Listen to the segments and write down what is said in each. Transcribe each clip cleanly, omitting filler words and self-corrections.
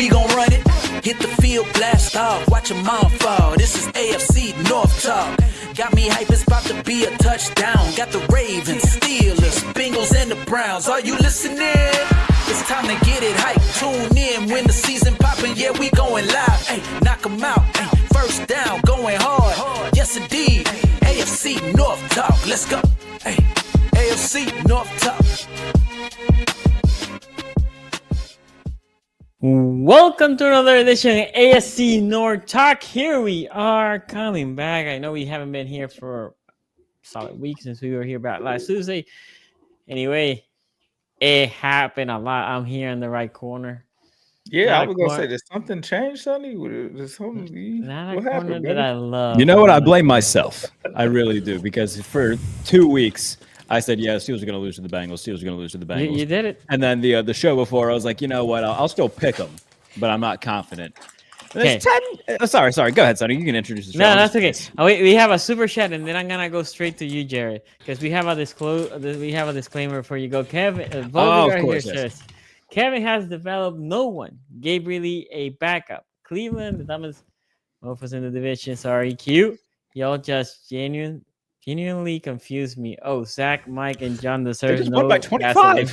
we gon' run it. Hit the field, blast off, watch them all fall. This is AFC North Talk. Got me hype, it's about to be a touchdown. Got the Ravens, Steelers, Bengals, and the Browns. Are you listening? It's time to get it hype. Tune in when the season poppin'. Yeah, we going live. Ay, knock 'em out. Ay, first down, going hard. Yes, indeed. AFC North Talk. Let's go. Ay, AFC North Talk. Welcome to another edition of AFC North Talk. Here we are coming back. I know we haven't been here for a solid week since we were here about last Tuesday. Anyway, it happened a lot. I'm here in the right corner. Yeah, I was gonna say, did something change, Sonny? What happened? That I love. You know what? I blame myself. I really do, because for 2 weeks I said, yeah, Steelers are going to lose to the Bengals. Steelers are going to lose to the Bengals. You did it. And then the show before, I was like, you know what? I'll still pick them, but I'm not confident. Okay. Sorry. Go ahead, Sonny. You can introduce the show. No, that's okay. We have a super chat, and then I'm gonna go straight to you, Jared, because we have a disclaimer before you go. Kevin, of course, says, Kevin has developed no one. Gave really a backup. Cleveland, the dumbest mofos in the division. Sorry, Q. Y'all just genuinely confused me. Oh, Zach, Mike, and John deserve just no won by 25.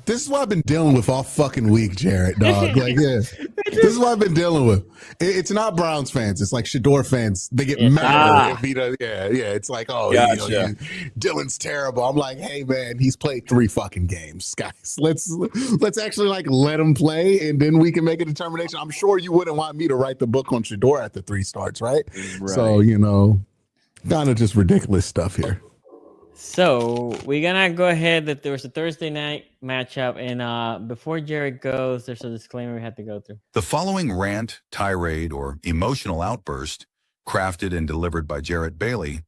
This is what I've been dealing with all fucking week, Jared, dog. Like, yeah, this is what I've been dealing with. It's not Browns fans. It's like Shador fans. They get mad. Yeah. It's like, oh, gotcha. Dylan's terrible. I'm like, hey, man, he's played 3 fucking games, guys. Let's actually like let him play, and then we can make a determination. I'm sure you wouldn't want me to write the book on Shador after 3 starts, right? So, kind of just ridiculous stuff here. So we're gonna go ahead. That there was a Thursday night matchup, and before Jared goes, there's a disclaimer we have to go through. The following rant, tirade, or emotional outburst, crafted and delivered by Jarrett Bailey,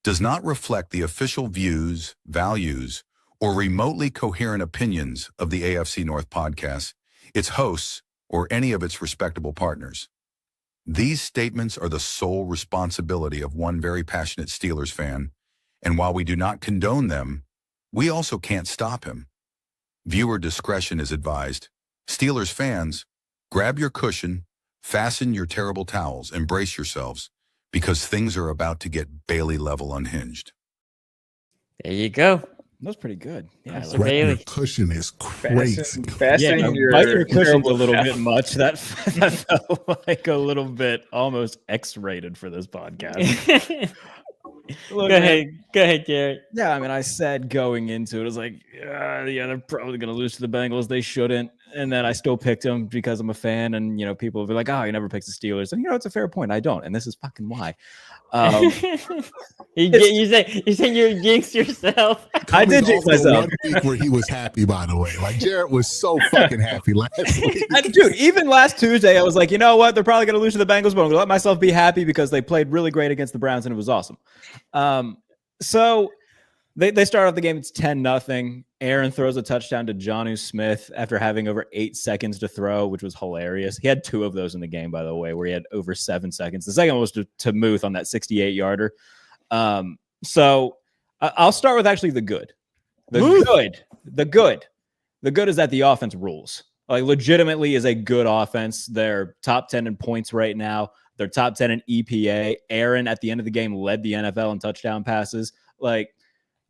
does not reflect the official views, values, or remotely coherent opinions of the AFC North podcast, its hosts, or any of its respectable partners. These statements are the sole responsibility of one very passionate Steelers fan. And while we do not condone them, we also can't stop him. Viewer discretion is advised. Steelers fans, grab your cushion, fasten your terrible towels, and brace yourselves, because things are about to get Bailey-level unhinged. There you go. That was pretty good. Yeah, Your cushion is crazy. Bite your cushions a little bit much. That felt like a little bit almost X-rated for this podcast. Go ahead, Jared. Yeah, I mean, I said going into it, I was like, yeah, they're probably going to lose to the Bengals. They shouldn't. And then I still picked them because I'm a fan. And, people will be like, oh, you never picked the Steelers. And, it's a fair point. I don't. And this is fucking why. You say you jinxed yourself. I did jinx myself. 1 week where he was happy, by the way. Like, Jared was so fucking happy last week. Dude, even last Tuesday, I was like, you know what? They're probably going to lose to the Bengals, but I'm going to let myself be happy because they played really great against the Browns, and it was awesome. So they start off the game. It's 10-0. Aaron throws a touchdown to Jonnu Smith after having over 8 seconds to throw, which was hilarious. He had 2 of those in the game, by the way, where he had over 7 seconds. The second one was to Muth on that 68-yarder. So I'll start with actually the good. The good is that the offense rules. Like, legitimately is a good offense. They're top 10 in points right now. They're top 10 in EPA. Aaron, at the end of the game, led the NFL in touchdown passes. Like,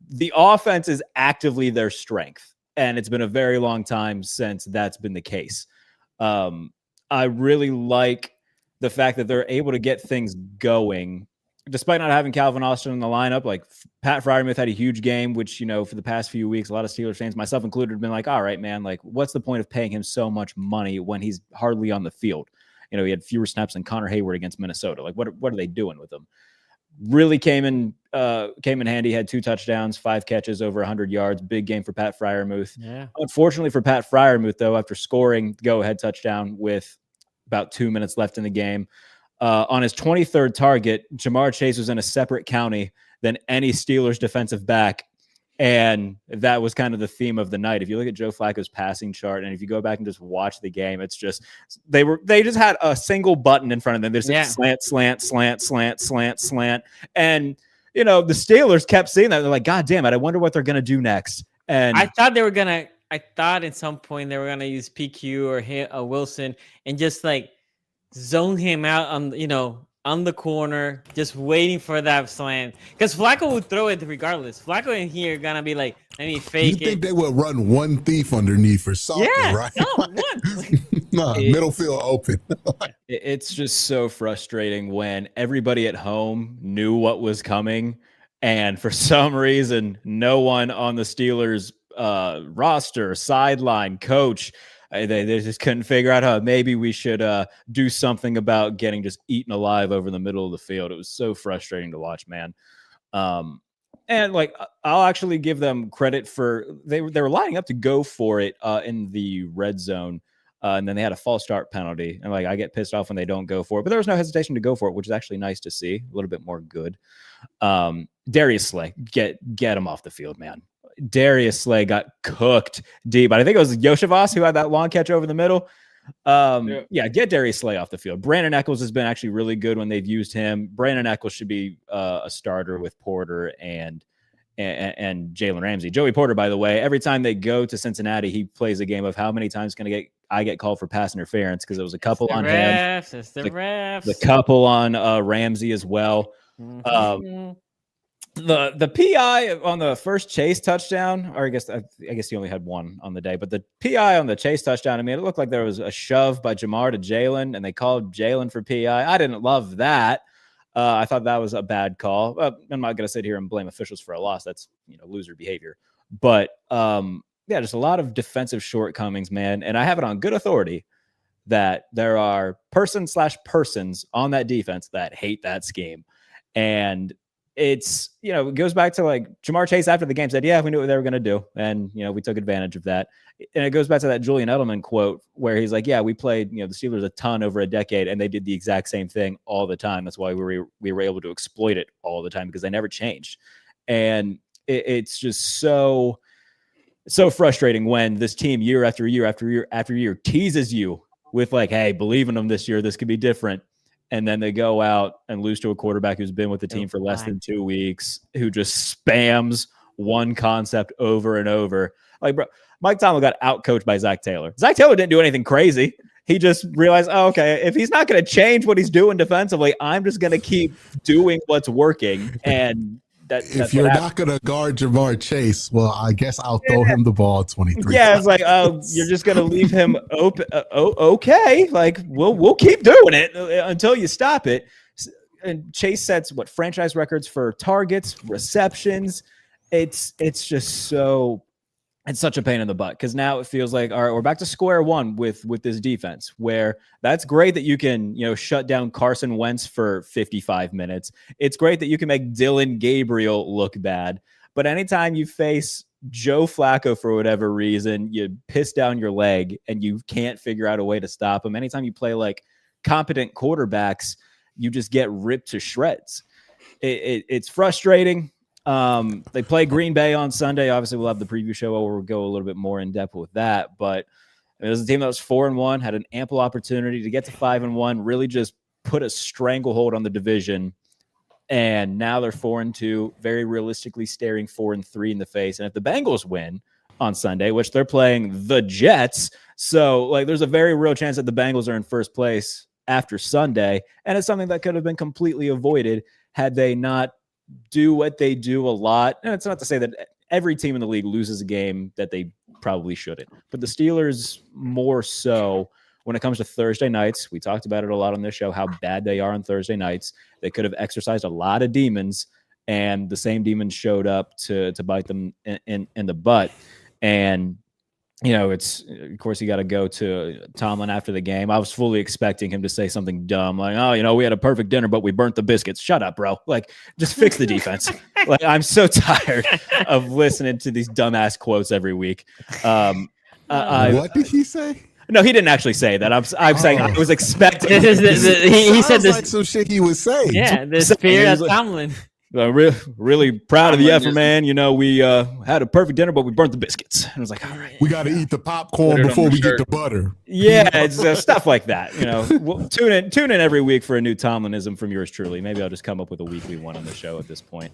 the offense is actively their strength, and it's been a very long time since that's been the case. I really like the fact that they're able to get things going, despite not having Calvin Austin in the lineup. Like, Pat Freiermuth had a huge game, which, for the past few weeks, a lot of Steelers fans, myself included, have been like, all right, man, like, what's the point of paying him so much money when he's hardly on the field? He had fewer snaps than Connor Hayward against Minnesota. Like, what are they doing with him? Really came in handy. Had 2 touchdowns, 5 catches, over 100 yards. Big game for Pat Freiermuth. Yeah. Unfortunately for Pat Freiermuth, though, after scoring the go-ahead touchdown with about 2 minutes left in the game, on his 23rd target, Jamar Chase was in a separate county than any Steelers defensive back. And that was kind of the theme of the night. If you look at Joe Flacco's passing chart, and if you go back and just watch the game, it's just they just had a single button in front of them. There's slant. And the Steelers kept seeing that. They're like, God damn it, I wonder what they're gonna do next. And I thought they were gonna I thought at some point they were gonna use PQ or Wilson and just like zone him out on the corner, just waiting for that slant. Because Flacco would throw it regardless. Flacco in here gonna be like, let me fake it. You think they would run one thief underneath for something, right? No, one. No, middle field open. It's just so frustrating when everybody at home knew what was coming, and for some reason, no one on the Steelers roster, sideline, coach, they just couldn't figure out how maybe we should do something about getting just eaten alive over the middle of the field. It was so frustrating to watch, man. And like, I'll actually give them credit for they were lining up to go for it in the red zone. And then they had a false start penalty. And like, I get pissed off when they don't go for it, but there was no hesitation to go for it, which is actually nice to see. A little bit more good. Darius Slay, get him off the field, man. Darius Slay got cooked deep. I think it was Yoshivas who had that long catch over the middle. Get Darius Slay off the field. Brandon Echols has been actually really good when they've used him. Brandon Echols should be a starter with Porter and Jalen Ramsey. Joey Porter, by the way, every time they go to Cincinnati, he plays a game of how many times can I get called for pass interference, because it was a couple on him. It's the refs. The couple on Ramsey as well. Mm-hmm. The PI on the first Chase touchdown, or I guess he only had one on the day, but the PI on the Chase touchdown, I mean, it looked like there was a shove by Jamar to Jalen, and they called Jalen for PI. I didn't love that. I thought that was a bad call. I'm not going to sit here and blame officials for a loss. That's loser behavior. But just a lot of defensive shortcomings, man. And I have it on good authority that there are persons on that defense that hate that scheme. And it's, it goes back to like Jamar Chase after the game said, yeah, we knew what they were going to do. And, we took advantage of that. And it goes back to that Julian Edelman quote where he's like, yeah, we played, the Steelers a ton over a decade, and they did the exact same thing all the time. That's why we were able to exploit it all the time, because they never changed. And it's just so frustrating when this team year after year after year after year teases you with like, hey, believe in them this year. This could be different. And then they go out and lose to a quarterback who's been with the team for less than 2 weeks, who just spams one concept over and over. Like, bro, Mike Tomlin got outcoached by Zach Taylor. Zach Taylor didn't do anything crazy. He just realized, if he's not going to change what he's doing defensively, I'm just going to keep doing what's working. And if you're not going to guard Jamar Chase, well, I guess I'll throw him the ball 23 times. It's like, you're just going to leave him open. Okay. Like, we'll keep doing it until you stop it. And Chase sets franchise records for targets, receptions. It's just it's such a pain in the butt, because now it feels like, all right, we're back to square one with this defense, where that's great that you can, shut down Carson Wentz for 55 minutes. It's great that you can make Dylan Gabriel look bad. But anytime you face Joe Flacco for whatever reason, you piss down your leg and you can't figure out a way to stop him. Anytime you play like competent quarterbacks, you just get ripped to shreds. It's frustrating. They play Green Bay on Sunday. Obviously, we'll have the preview show where we'll go a little bit more in depth with that. But it was a team that was 4-1, had an ample opportunity to get to 5-1, really just put a stranglehold on the division. And now they're 4-2, very realistically staring 4-3 in the face. And if the Bengals win on Sunday, which they're playing the Jets, so like there's a very real chance that the Bengals are in first place after Sunday. And it's something that could have been completely avoided had they not do what they do a lot. And it's not to say that every team in the league loses a game that they probably shouldn't, but the Steelers more so when it comes to Thursday nights. We talked about it a lot on this show, how bad they are on Thursday nights. They could have exercised a lot of demons, and the same demons showed up to bite them in the butt. And it's, of course, you got to go to Tomlin after the game. I was fully expecting him to say something dumb like, we had a perfect dinner, but we burnt the biscuits. Shut up, bro. Like, just fix the defense. Like, I'm so tired of listening to these dumbass quotes every week. What did he say? No, he didn't actually say that. I'm saying I was expecting. He said this. Like some shit he was saying. Yeah, the spirit of Tomlin. Really proud of the effort, this- man. You know, we had a perfect dinner, but we burnt the biscuits. And I was like, all right. We got to eat the popcorn Put it on before the we get shirt. the butter. Yeah, it's stuff like that. You know, we'll tune in every week for a new Tomlinism from yours truly. Maybe I'll just come up with a weekly one on the show at this point.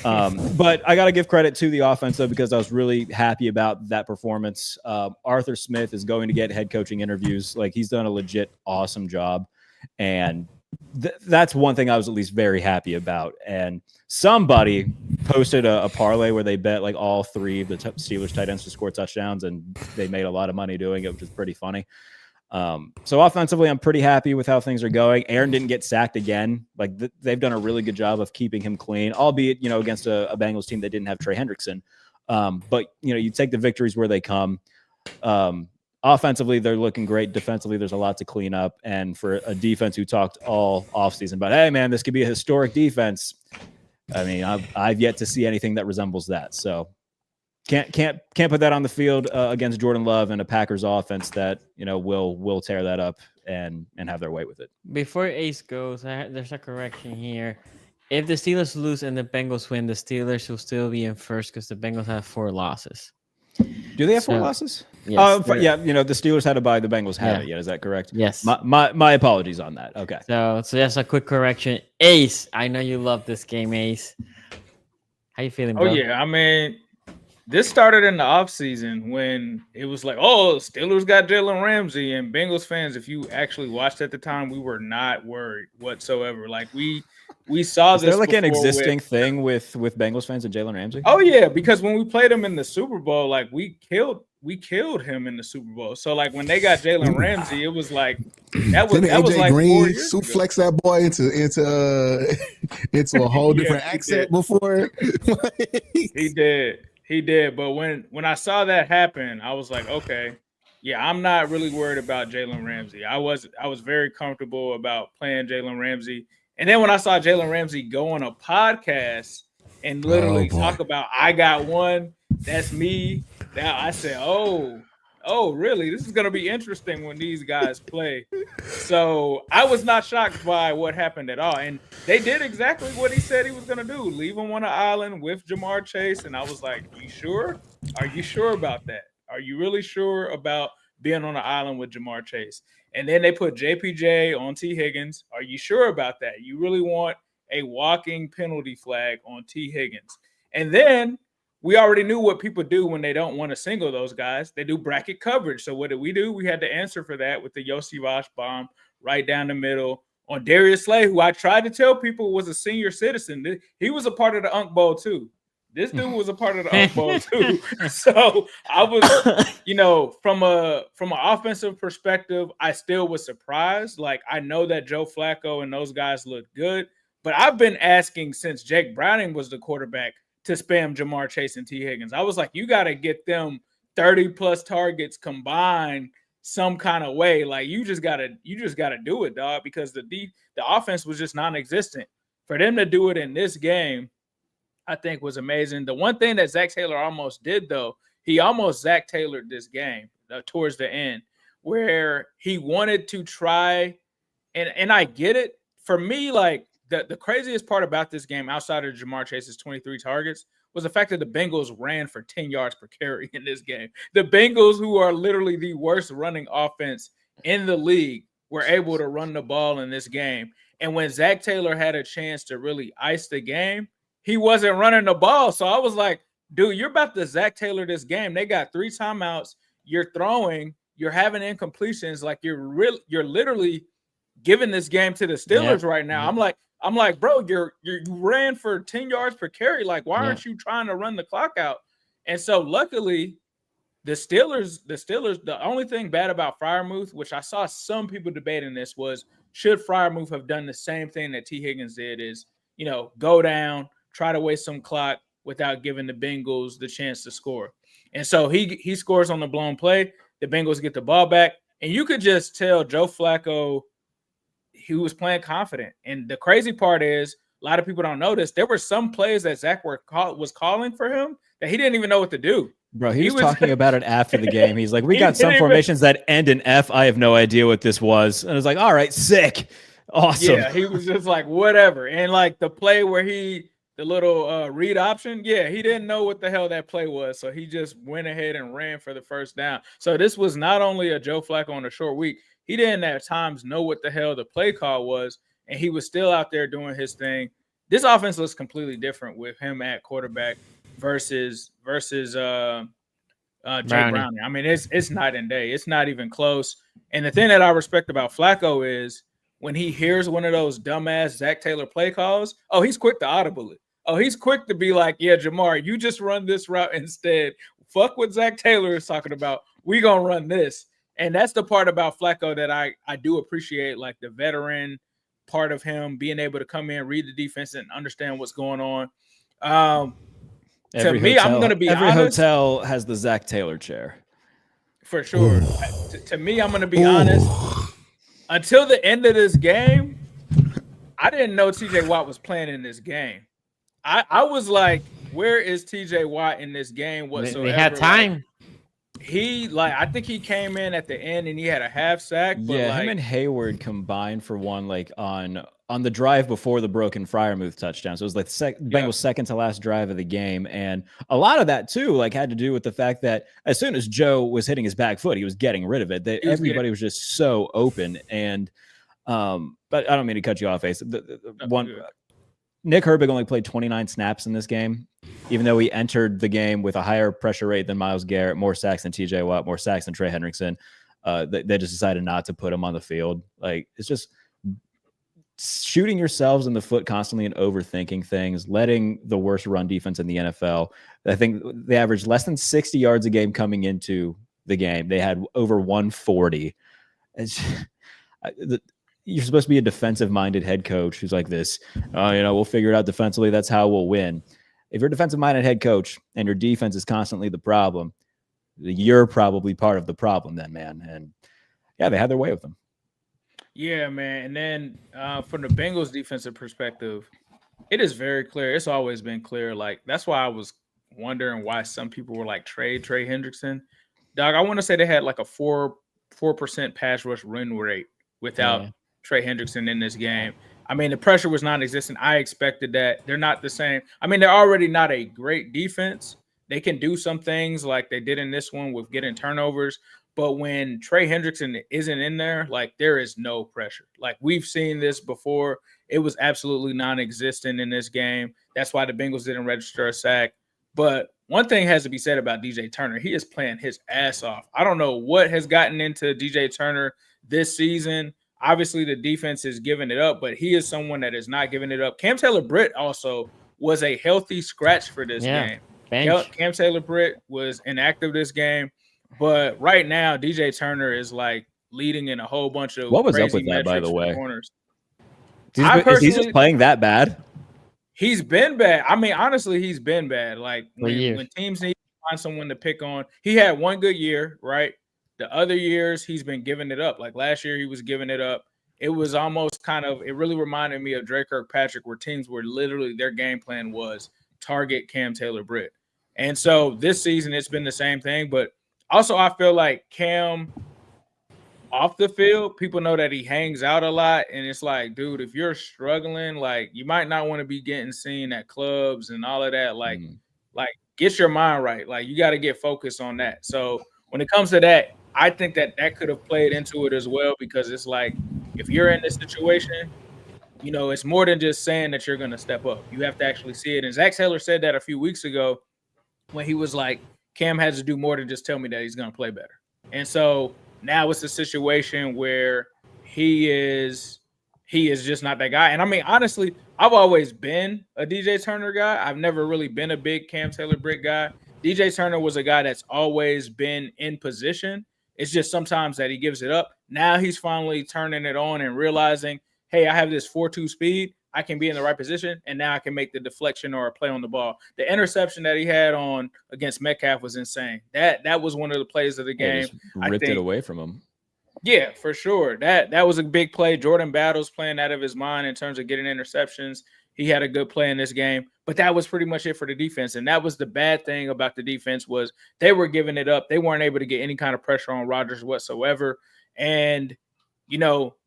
But I got to give credit to the offense, though, because I was really happy about that performance. Arthur Smith is going to get head coaching interviews. Like, he's done a legit awesome job. And that's one thing I was at least very happy about. And somebody posted a parlay where they bet like all three of the Steelers tight ends to score touchdowns, and they made a lot of money doing it, which is pretty funny. So offensively, I'm pretty happy with how things are going. Aaron didn't get sacked again. Like, they've done a really good job of keeping him clean, albeit, you know, against a Bengals team that didn't have Trey Hendrickson. But, you know, you take the victories where they come. Offensively, they're looking great. Defensively, there's a lot to clean up. And for a defense who talked all offseason about, hey, man, this could be a historic defense. I mean, I've yet to see anything that resembles that. So can't put that on the field against Jordan Love and a Packers offense that, you know, will tear that up and have their way with it. Before Ace goes, there's a correction here. If the Steelers lose and the Bengals win, the Steelers will still be in first because the Bengals have 4 losses. Do they have 4 losses? Yes, Yeah, you know, the Steelers had a bye, the Bengals haven't yet. Is that correct? Yes. My apologies on that. Okay. So that's a quick correction. Ace, I know you love this game, Ace. How you feeling, bro? Oh yeah, I mean, this started in the offseason when it was like, oh, Steelers got Jalen Ramsey, and Bengals fans, if you actually watched at the time, we were not worried whatsoever. Like we saw this. Is there like an before existing thing with Bengals fans and Jalen Ramsey? Oh yeah, because when we played him in the Super Bowl, like we killed him in the Super Bowl. So like when they got Jalen Ramsey, it was like that was AJ like 4 Green years ago. suplex that boy into a whole different accent before. He did. But when I saw that happen, I was like, okay, yeah, I'm not really worried about Jalen Ramsey. I was very comfortable about playing Jalen Ramsey. And then when I saw Jalen Ramsey go on a podcast and literally talk about, I got one, that's me. Now I said, oh, really? This is going to be interesting when these guys play. So I was not shocked by what happened at all. And they did exactly what he said he was going to do, leave him on an island with Jamar Chase. And I was like, you sure? Are you sure about that? Are you really sure about being on an island with Jamar Chase? And then they put JPJ on T. Higgins. Are you sure about that? You really want a walking penalty flag on T. Higgins? And then we already knew what people do when they don't want to single those guys. They do bracket coverage. So what did we do? We had to answer for that with the Yossi Vosh bomb right down the middle on Darius Slay, who I tried to tell people was a senior citizen. He was a part of the Unk Bowl too. This dude was a part of the Unk Bowl too. So I was, you know, from an offensive perspective, I still was surprised. Like, I know that Joe Flacco and those guys look good, but I've been asking since Jake Browning was the quarterback to spam Jamar Chase and T. Higgins. I was like, you got to get them 30 plus targets combined some kind of way. Like, you just gotta do it, dog, because the offense was just non-existent. For them to do it in this game, I think was amazing. The one thing that Zach Taylor almost did, though, he almost Zach Taylored this game towards the end, where he wanted to try, and I get it. For me, like, the craziest part about this game, outside of Jamar Chase's 23 targets, was the fact that the Bengals ran for 10 yards per carry in this game. The Bengals, who are literally the worst running offense in the league, were able to run the ball in this game. And when Zach Taylor had a chance to really ice the game, he wasn't running the ball. So I was like, dude, you're about to Zach Taylor this game. They got 3 timeouts. You're throwing. You're having incompletions. Like, you're literally giving this game to the Steelers right now. I'm like, bro, you ran for 10 yards per carry. Like, why aren't you trying to run the clock out? And so luckily, the Steelers, the only thing bad about Freiermuth, which I saw some people debating this, was should Freiermuth have done the same thing that T. Higgins did, is, you know, go down, try to waste some clock without giving the Bengals the chance to score. And so he scores on the blown play. The Bengals get the ball back. And you could just tell Joe Flacco, he was playing confident. And the crazy part is, a lot of people don't notice, there were some plays that Zach was calling for him that he didn't even know what to do. Bro, he was talking about it after the game. He's like, we got some formations that end in F. I have no idea what this was. And I was like, all right, sick. Awesome. Yeah, he was just like, whatever. And like the play where he the little read option. Yeah, he didn't know what the hell that play was, so he just went ahead and ran for the first down. So this was not only a Joe Flacco on a short week, he didn't at times know what the hell the play call was, and he was still out there doing his thing. This offense looks completely different with him at quarterback versus Jay Browning. I mean, it's night and day. It's not even close. And the thing that I respect about Flacco is when he hears one of those dumbass Zach Taylor play calls, oh, he's quick to audible it. Oh, he's quick to be like, yeah, Jamar, you just run this route instead. Fuck what Zach Taylor is talking about. We gonna run this. And that's the part about Flacco that I do appreciate, like the veteran part of him being able to come in, read the defense, and understand what's going on. I'm going to be honest. Every hotel has the Zach Taylor chair. For sure. To me, I'm going to be honest. Until the end of this game, I didn't know TJ Watt was playing in this game. I was like, where is TJ Watt in this game whatsoever? They had time. I think he came in at the end and he had a half sack. But him and Hayward combined for one, like on the drive before the broken Freiermuth touchdown. So it was like Bengals' second to last drive of the game. And a lot of that too, like had to do with the fact that as soon as Joe was hitting his back foot, he was getting rid of it. Everybody was just so open. And but I don't mean to cut you off, Ace. Nick Herbig only played 29 snaps in this game, even though he entered the game with a higher pressure rate than Myles Garrett, more sacks than TJ Watt, more sacks than Trey Hendrickson. They just decided not to put him on the field. Like, it's just shooting yourselves in the foot constantly and overthinking things, letting the worst run defense in the NFL. I think they averaged less than 60 yards a game coming into the game. They had over 140. You're supposed to be a defensive-minded head coach who's like this. We'll figure it out defensively. That's how we'll win. If you're a defensive-minded head coach and your defense is constantly the problem, you're probably part of the problem then, man. And yeah, they had their way with them. Yeah, man. And then from the Bengals defensive perspective, it is very clear. It's always been clear. Like, that's why I was wondering why some people were like, Trey Hendrickson. Dog, I want to say they had like a 4% pass rush win rate without Trey Hendrickson in this game. I mean, the pressure was non-existent. I expected that. They're not the same. I mean, they're already not a great defense. They can do some things like they did in this one with getting turnovers. But when Trey Hendrickson isn't in there, like, there is no pressure. Like, we've seen this before. It was absolutely non-existent in this game. That's why the Bengals didn't register a sack. But one thing has to be said about DJ Turner. He is playing his ass off. I don't know what has gotten into DJ Turner this season. Obviously, the defense is giving it up, but he is someone that is not giving it up. Cam Taylor-Britt also was a healthy scratch for this game. Cam Taylor-Britt was inactive this game, but right now, DJ Turner is like leading in a whole bunch of what was up with that, by the way? Is he just playing that bad? He's been bad. I mean, honestly, he's been bad. Like when teams need to find someone to pick on, he had one good year, right? The other years, he's been giving it up. Like last year, he was giving it up. It was almost it really reminded me of Drake Kirkpatrick, where teams were literally, their game plan was target Cam Taylor-Britt. And so this season, it's been the same thing. But also, I feel like Cam off the field, people know that he hangs out a lot. And it's like, dude, if you're struggling, like, you might not want to be getting seen at clubs and all of that. Like, get your mind right. Like, you got to get focused on that. So when it comes to that, I think that could have played into it as well, because it's like, if you're in this situation, it's more than just saying that you're going to step up. You have to actually see it. And Zach Taylor said that a few weeks ago when he was like, Cam has to do more than just tell me that he's going to play better. And so now it's a situation where he is just not that guy. And I mean, honestly, I've always been a DJ Turner guy. I've never really been a big Cam Taylor-Britt guy. DJ Turner was a guy that's always been in position. It's just sometimes that he gives it up. Now he's finally turning it on and realizing, hey, I have this 4.2 speed. I can be in the right position, and now I can make the deflection or a play on the ball. The interception that he had against Metcalf was insane. That was one of the plays of the game. Ripped it away from him. Yeah, for sure. That was a big play. Jordan Battle's playing out of his mind in terms of getting interceptions. He had a good play in this game, but that was pretty much it for the defense. And that was the bad thing about the defense, was they were giving it up. They weren't able to get any kind of pressure on Rodgers whatsoever. And,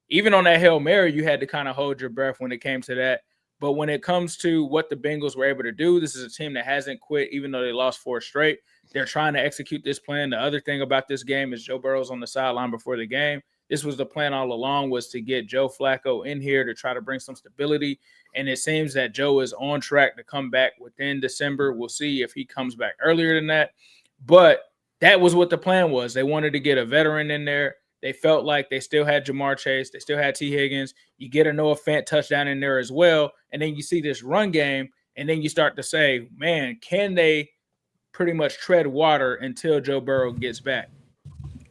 even on that Hail Mary, you had to kind of hold your breath when it came to that. But when it comes to what the Bengals were able to do, this is a team that hasn't quit, even though they lost 4 straight. They're trying to execute this plan. The other thing about this game is Joe Burrow's on the sideline before the game. This was the plan all along, was to get Joe Flacco in here to try to bring some stability. And it seems that Joe is on track to come back within December. We'll see if he comes back earlier than that. But that was what the plan was. They wanted to get a veteran in there. They felt like they still had Jamar Chase. They still had T. Higgins. You get a Noah Fant touchdown in there as well. And then you see this run game. And then you start to say, man, can they pretty much tread water until Joe Burrow gets back?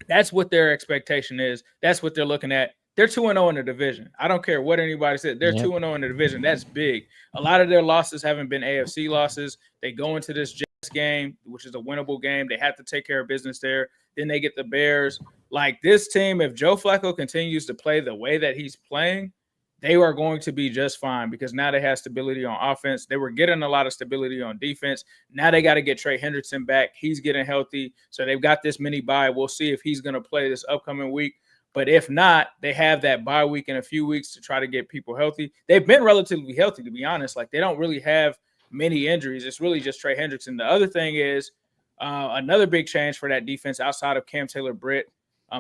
That's what their expectation is. That's what they're looking at. They're 2-0 in the division. I don't care what anybody said. They're 2-0 in the division. That's big. A lot of their losses haven't been AFC losses. They go into this Jets game, which is a winnable game. They have to take care of business there. Then they get the Bears. Like, this team, if Joe Flacco continues to play the way that he's playing, they are going to be just fine, because now they have stability on offense. They were getting a lot of stability on defense. Now they got to get Trey Hendrickson back. He's getting healthy. So they've got this mini bye. We'll see if he's going to play this upcoming week. But if not, they have that bye week in a few weeks to try to get people healthy. They've been relatively healthy, to be honest. Like, they don't really have many injuries. It's really just Trey Hendrickson. The other thing is another big change for that defense outside of Cam Taylor-Britt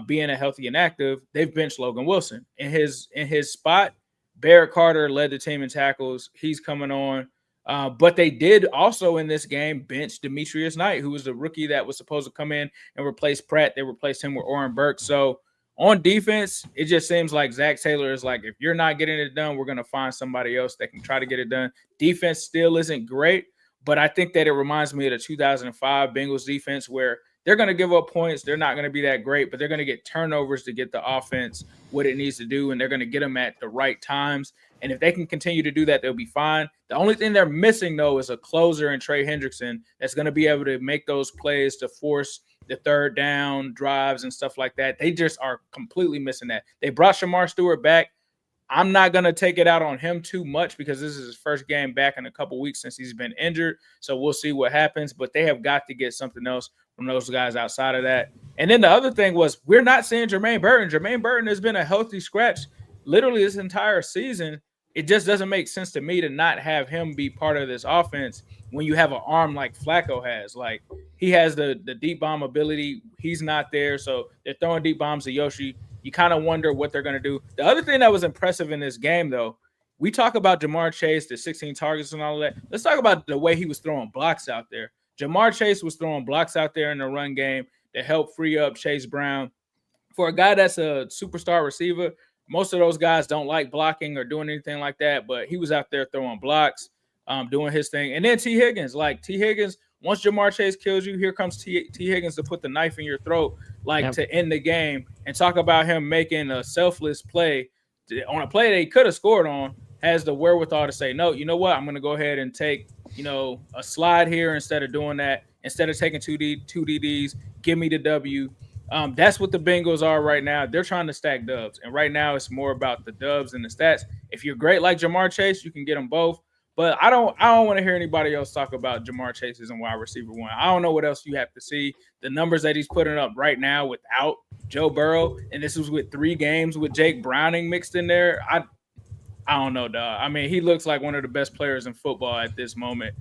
being a healthy and active. They've benched Logan Wilson. In his spot, Barrett Carter led the team in tackles. He's coming on. But they did also in this game bench Demetrius Knight, who was the rookie that was supposed to come in and replace Pratt. They replaced him with Oren Burke. So on defense, it just seems like Zach Taylor is like, if you're not getting it done, we're going to find somebody else that can try to get it done. Defense still isn't great, but I think that it reminds me of the 2005 Bengals defense, where they're going to give up points. They're not going to be that great, but they're going to get turnovers to get the offense what it needs to do, and they're going to get them at the right times. And if they can continue to do that, they'll be fine. The only thing they're missing, though, is a closer in Trey Hendrickson that's going to be able to make those plays to force the third down drives and stuff like that. They just are completely missing that. They brought Shamar Stewart back. I'm not going to take it out on him too much, because this is his first game back in a couple weeks since he's been injured. So we'll see what happens, but they have got to get something else from those guys outside of that. And then the other thing was, we're not seeing Jermaine Burton. Jermaine Burton has been a healthy scratch literally this entire season. It just doesn't make sense to me to not have him be part of this offense when you have an arm like Flacco has. Like, he has the deep bomb ability. He's not there, so they're throwing deep bombs to Yoshi. You kind of wonder what they're going to do. The other thing that was impressive in this game, though, we talk about Jamar Chase, the 16 targets and all of that. Let's talk about the way he was throwing blocks out there. Jamar Chase was throwing blocks out there in the run game to help free up Chase Brown. For a guy that's a superstar receiver, most of those guys don't like blocking or doing anything like that, but he was out there throwing blocks, doing his thing. And then T. Higgins, once Jamar Chase kills you, here comes T. Higgins to put the knife in your throat, to end the game. And talk about him making a selfless play on a play that he could have scored on, has the wherewithal to say, no, you know what? I'm going to go ahead and take, a slide here instead of doing that. Instead of taking two DDs, give me the W. That's what the Bengals are right now. They're trying to stack dubs. And right now it's more about the dubs and the stats. If you're great like Jamar Chase, you can get them both. But I don't want to hear anybody else talk about Jamar Chase as a wide receiver one. I don't know what else you have to see. The numbers that he's putting up right now without Joe Burrow, and this was with 3 games with Jake Browning mixed in there. I don't know, dog. I mean, he looks like one of the best players in football at this moment.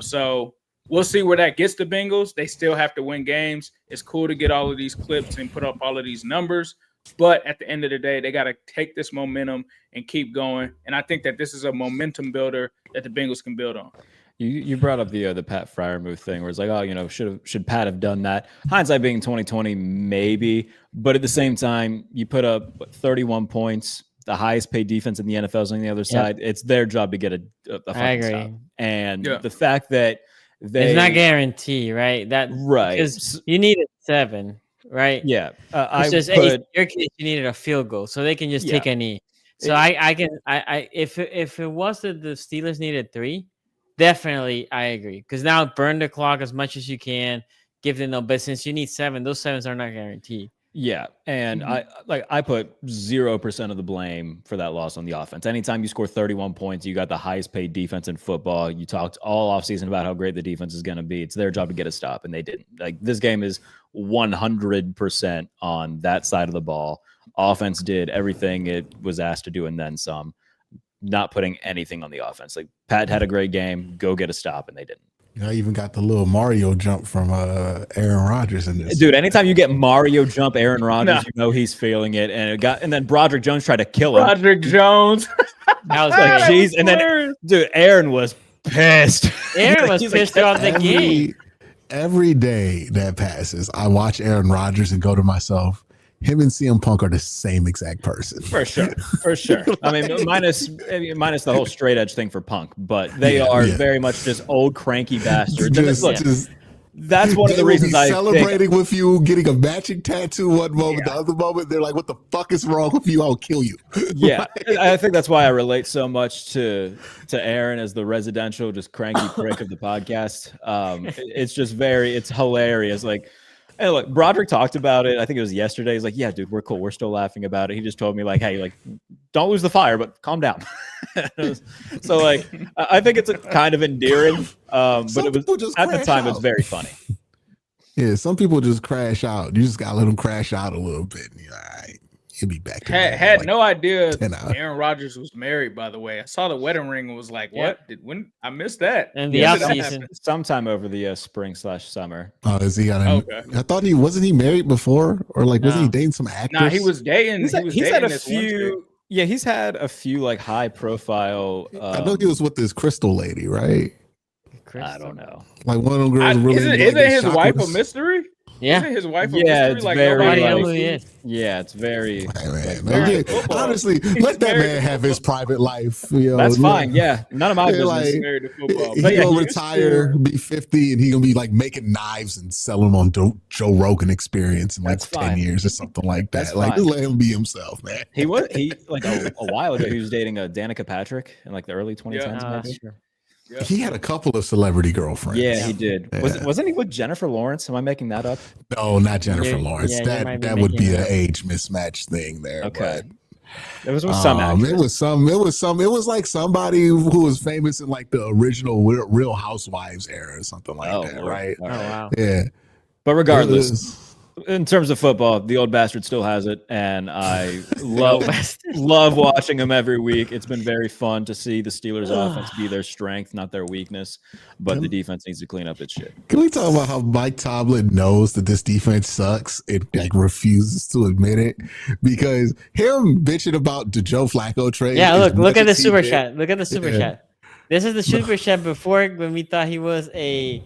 So we'll see where that gets the Bengals. They still have to win games. It's cool to get all of these clips and put up all of these numbers. But at the end of the day, they got to take this momentum and keep going. And I think that this is a momentum builder that the Bengals can build on. You brought up the Pat Freiermuth thing, where it's like, should Pat have done that? Hindsight being 2020, maybe. But at the same time, you put up 31 points, the highest paid defense in the NFL is on the other side. It's their job to get a fucking stop. And the fact that it's not guaranteed, right? Right. Because you need a 7. Right. Yeah. In your case, you needed a field goal, so they can just take a knee. So if it was that the Steelers needed 3, definitely I agree. Because now burn the clock as much as you can, give them no. But since you need 7, those 7s are not guaranteed. Yeah, and I put 0% of the blame for that loss on the offense. Anytime you score 31 points, you got the highest paid defense in football. You talked all offseason about how great the defense is going to be. It's their job to get a stop, and they didn't. This game is 100% on that side of the ball. Offense did everything it was asked to do and then some. not putting anything on the offense. Like Pat had a great game, go get a stop, and they didn't. I even got the little Mario jump from Aaron Rodgers in this. Dude, anytime you get Mario jump Aaron Rodgers, you know he's feeling it. And then Broderick Jones tried to kill him. Broderick Jones. I was like, jeez. And then, dude, Aaron was pissed. Aaron was pissed throughout the game. Every day that passes, I watch Aaron Rodgers and go to myself, him and CM Punk are the same exact person. For sure. I mean, minus the whole straight edge thing for Punk, but they are very much just old cranky bastards. That's one of the reasons I celebrating with you, getting a matching tattoo one moment, the other moment they're like, "What the fuck is wrong with you? I'll kill you." Yeah, I think that's why I relate so much to Aaron as the residential, just cranky prick of the podcast. It's just it's hilarious. Like, hey, look, Broderick talked about it. I think it was yesterday. He's like, "Yeah, dude, we're cool. We're still laughing about it." He just told me like, "Hey, like, don't lose the fire, but calm down." So like, I think it's a kind of endearing, but it was at the time it was very funny. Yeah, some people just crash out. You just gotta let them crash out a little bit. And you're all right. You'll be back. Had no idea Aaron Rodgers was married. By the way, I saw the wedding ring and was like, "What? When I missed that?" And the offseason, sometime over the spring/summer. Oh, is he got? Okay. I thought wasn't he married before, or like wasn't he dating some actors? Nah, he was dating. He's had a few. Yeah, he's had a few like high profile. I know he was with this Crystal lady, right? I don't know. Like one of them girls really. Isn't his wife a mystery? Yeah, his wife. It's like very. Nobody knows who he is. Yeah, it's very. Honestly, let that man have his private life. You know, that's fine. Yeah, none of my business. Like, married to football. He gonna retire, be 50, and he gonna be like making knives and sell them on Joe Rogan Experience in like 10 years or something like that. Like, just let him be himself, man. He like a while ago. He was dating Danica Patrick in like the early 2010s. Maybe. Sure. Yeah. He had a couple of celebrity girlfriends. Yeah, he did. Yeah. Wasn't he with Jennifer Lawrence? Am I making that up? No, not Jennifer Lawrence. That would be an age mismatch thing there. Okay. It was with some actress. It was like somebody who was famous in like the original Real Housewives era or something like that, right? Oh wow. Yeah. But regardless, in terms of football, the old bastard still has it, and I love watching him every week. It's been very fun to see the Steelers' offense be their strength, not their weakness. But the defense needs to clean up its shit. Can we talk about how Mike Tomlin knows that this defense sucks? It like refuses to admit it because him bitching about the Joe Flacco trade. Yeah, look at the super chat. Look at the super chat. This is the super chat before when we thought he was a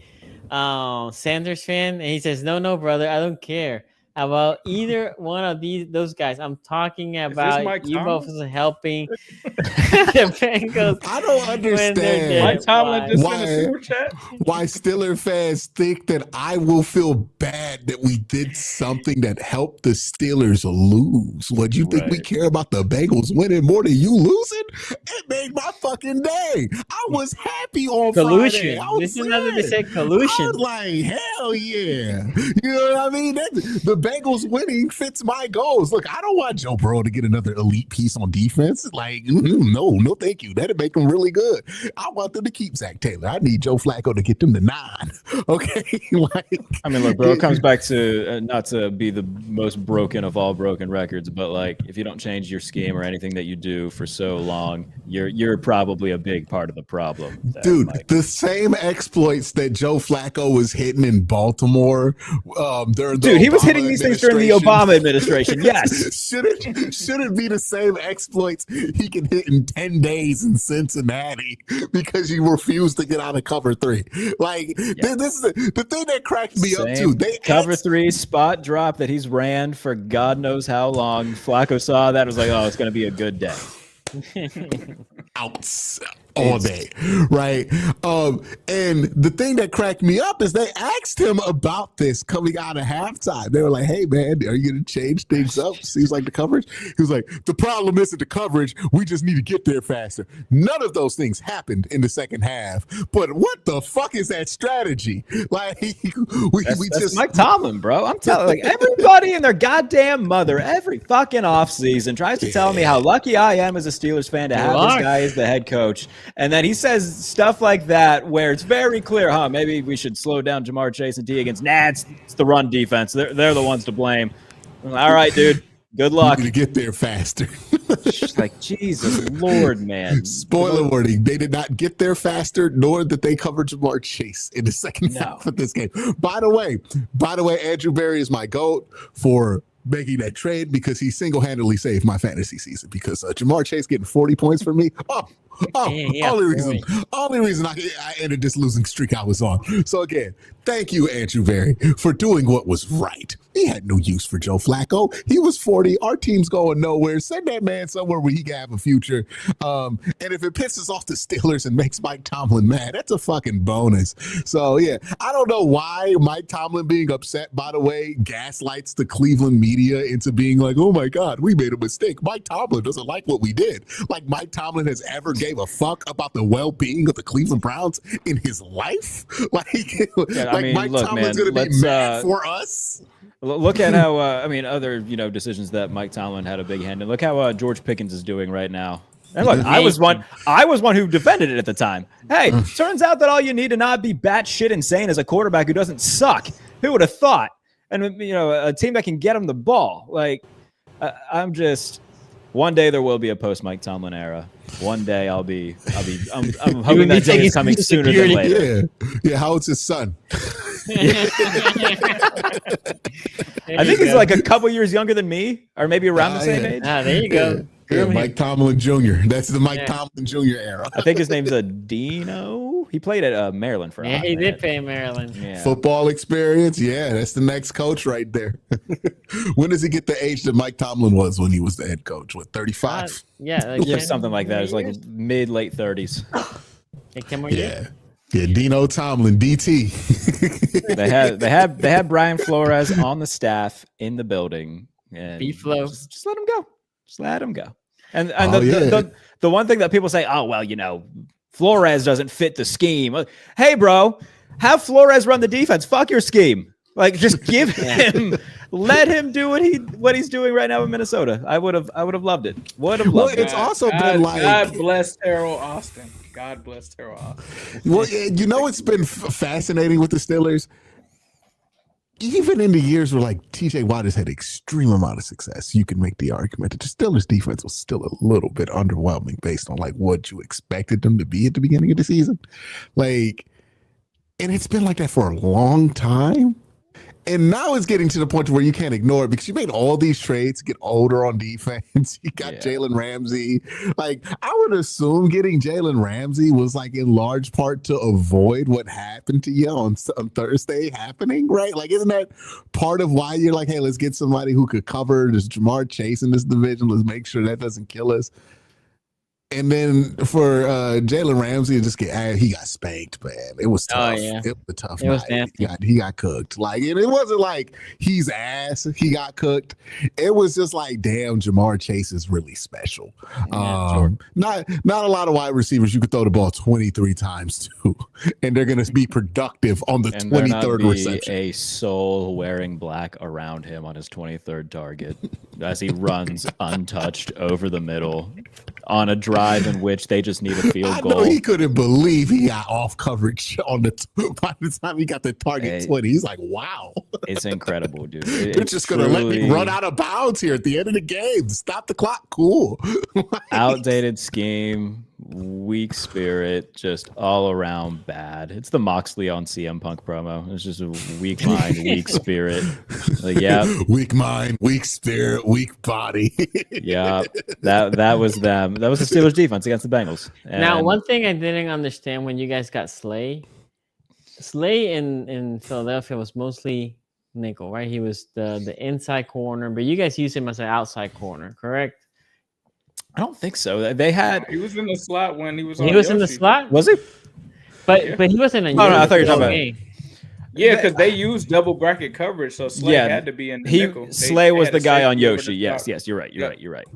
Sanders fan, and he says, "No, brother, I don't care about either one of those guys. I'm talking about you both helping the Bengals." I don't understand Mike Tomlin just sent a super chat. Why Steelers fans think that I will feel bad that we did something that helped the Steelers lose. What you think we care about the Bengals winning more than you losing? It made my fucking day. I was happy on collusion. Friday. This is another they said collusion. I was like, hell yeah. You know what I mean? The Bengals winning fits my goals. Look, I don't want Joe Burrow to get another elite piece on defense. Like, no, thank you. That'd make them really good. I want them to keep Zach Taylor. I need Joe Flacco to get them to 9. Okay, like, I mean, look, bro, it comes back to not to be the most broken of all broken records, but like, if you don't change your scheme or anything that you do for so long, you're probably a big part of the problem. Dude, the same exploits that Joe Flacco was hitting in Baltimore during the he was hitting these things during the Obama administration. Yes. should it be the same exploits he can hit in 10 days in Cincinnati because you refuse to get out of cover 3? Like, this is the thing that cracked me up too. They cover 3 spot drop that he's ran for God knows how long. Flacco saw that, was like, oh, it's going to be a good day. Outs all day, right? And the thing that cracked me up is they asked him about this coming out of halftime. They were like, "Hey, man, are you going to change things up? Seems like the coverage." He was like, "The problem isn't the coverage. We just need to get there faster." None of those things happened in the second half. But what the fuck is that strategy? Like, that's just Mike Tomlin, bro. I'm telling, like, everybody and their goddamn mother every fucking offseason tries to tell me how lucky I am as a Steelers fan to have this guy as the head coach. And then he says stuff like that where it's very clear, maybe we should slow down Jamar Chase and T. Higgins. Nah, it's the run defense. They're the ones to blame. All right, dude. Good luck. You need to get there faster. Just like, Jesus Lord, man. Spoiler warning, they did not get there faster, nor did they cover Jamar Chase in the second half of this game. By the way, Andrew Berry is my GOAT for making that trade because he single-handedly saved my fantasy season because Jamar Chase getting 40 points for me. Only reason I ended this losing streak I was on. So again, thank you, Andrew Berry, for doing what was right. He had no use for Joe Flacco. He was 40. Our team's going nowhere. Send that man somewhere where he can have a future. And if it pisses off the Steelers and makes Mike Tomlin mad, that's a fucking bonus. So yeah, I don't know why Mike Tomlin being upset, by the way, gaslights the Cleveland media into being like, oh my God, we made a mistake. Mike Tomlin doesn't like what we did. Like Mike Tomlin has ever gave a fuck about the well-being of the Cleveland Browns in his life. Like Mike Tomlin's going to be mad for us. Look at how other decisions that Mike Tomlin had a big hand in. Look how George Pickens is doing right now. And look, I was one who defended it at the time. Hey, turns out that all you need to not be batshit insane as a quarterback who doesn't suck. Who would have thought? And a team that can get him the ball. Like I'm one day there will be a post Mike Tomlin era. One day I'm hoping that day is coming sooner than later. Yeah. How old's his son? I think he's like a couple years younger than me, or maybe around the same age. There you go. Yeah, Mike Tomlin Jr. That's the Mike Tomlin Jr. era. I think his name's Dino. He played at Maryland for a while. He did play in Maryland. Yeah. Football experience. Yeah, that's the next coach right there. When does he get the age that Mike Tomlin was when he was the head coach? What, 35? Something like that. It was like mid-late 30s. Yeah, Dino Tomlin, DT. they had Brian Flores on the staff in the building. And B-Flow. Just let him go. Just let him go. And the one thing that people say, oh, well, Flores doesn't fit the scheme. Hey, bro, have Flores run the defense. Fuck your scheme. Like, just give him, let him do what he's doing right now in Minnesota. I would have loved it. It's also been like God bless Terrell Austin. God bless Terrell Austin. Well, it's been fascinating with the Steelers. Even in the years where like TJ Watt has had extreme amount of success, you can make the argument that the Steelers defense was still a little bit underwhelming based on like what you expected them to be at the beginning of the season. Like, and it's been like that for a long time. And now it's getting to the point where you can't ignore it because you made all these trades to get older on defense. You got Jalen Ramsey. Like, I would assume getting Jalen Ramsey was like in large part to avoid what happened to you on Thursday happening, right? Like, isn't that part of why you're like, hey, let's get somebody who could cover this Jamar Chase in this division. Let's make sure that doesn't kill us. And then for Jalen Ramsey, he got spanked, man. It was tough. It was a tough night. He got cooked. Like, and it wasn't like he's ass. He got cooked. It was just like, damn, Jamar Chase is really special. Not a lot of wide receivers you could throw the ball 23 times to, and they're going to be productive on the 23rd reception. A soul wearing black around him on his 23rd target as he runs untouched over the middle on a drive in which they just need a field goal. I know he couldn't believe he got off coverage by the time he got the target 20. He's like, wow. It's incredible, dude. They're just going to let me run out of bounds here at the end of the game. Stop the clock. Cool. Outdated scheme, weak spirit, just all around bad. It's the Moxley on CM Punk promo. It's just a weak mind, weak spirit. Like, weak mind, weak spirit, weak body. That was them. That was the Steelers defense against the Bengals. And now, one thing I didn't understand when you guys got Slay in Philadelphia was mostly nickel, right? He was the inside corner, but you guys used him as an outside corner, correct? I don't think so. They had he was in the slot when he was. He was in the slot. Was he? But he wasn't a. No, I thought you were talking about. Yeah, because they used double bracket coverage, so Slay had to be in the nickel. Slay was the guy on Yoshi. Yes, you're right. You're right.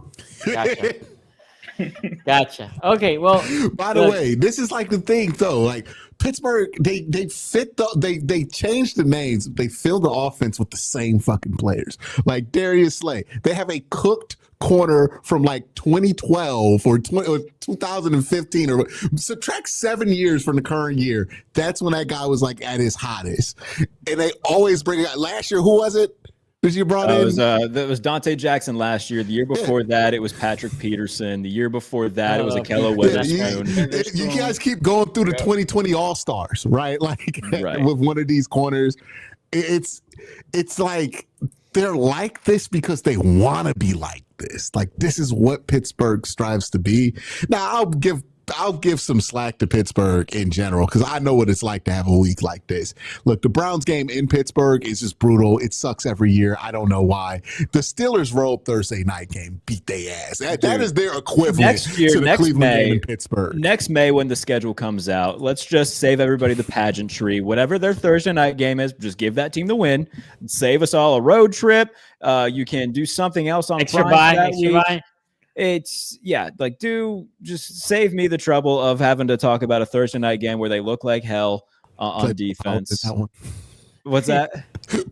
Gotcha. Okay, well. By the way, this is like the thing, though. Like Pittsburgh, they changed the names. They fill the offense with the same fucking players. Like Darius Slay, they have a cooked corner from like 2012 or 2015 or subtract 7 years from the current year. That's when that guy was like at his hottest. And they always bring it out. Last year, who was it? Did you brought That in? was Dante Jackson last year. The year before that, it was Patrick Peterson. The year before that, it was Akello Weatherspoon. You guys keep going through the 2020 All-Stars, right? Like Right. with one of these corners, it's like they're like this because they want to be like this. Like this is what Pittsburgh strives to be. Now I'll give some slack to Pittsburgh in general because I know what it's like to have a week like this. Look, the Browns game in Pittsburgh is just brutal. It sucks every year. I don't know why. The Steelers road Thursday night game beat their ass. That is their equivalent Next year, to the next Cleveland May, game in Pittsburgh. Next May, when the schedule comes out, let's just save everybody the pageantry. Whatever their Thursday night game is, just give that team the win. Save us all a road trip. You can do something else on Extra Prime buy, that extra week. buy. It's like just save me the trouble of having to talk about a Thursday night game where they look like hell on defense. What's that?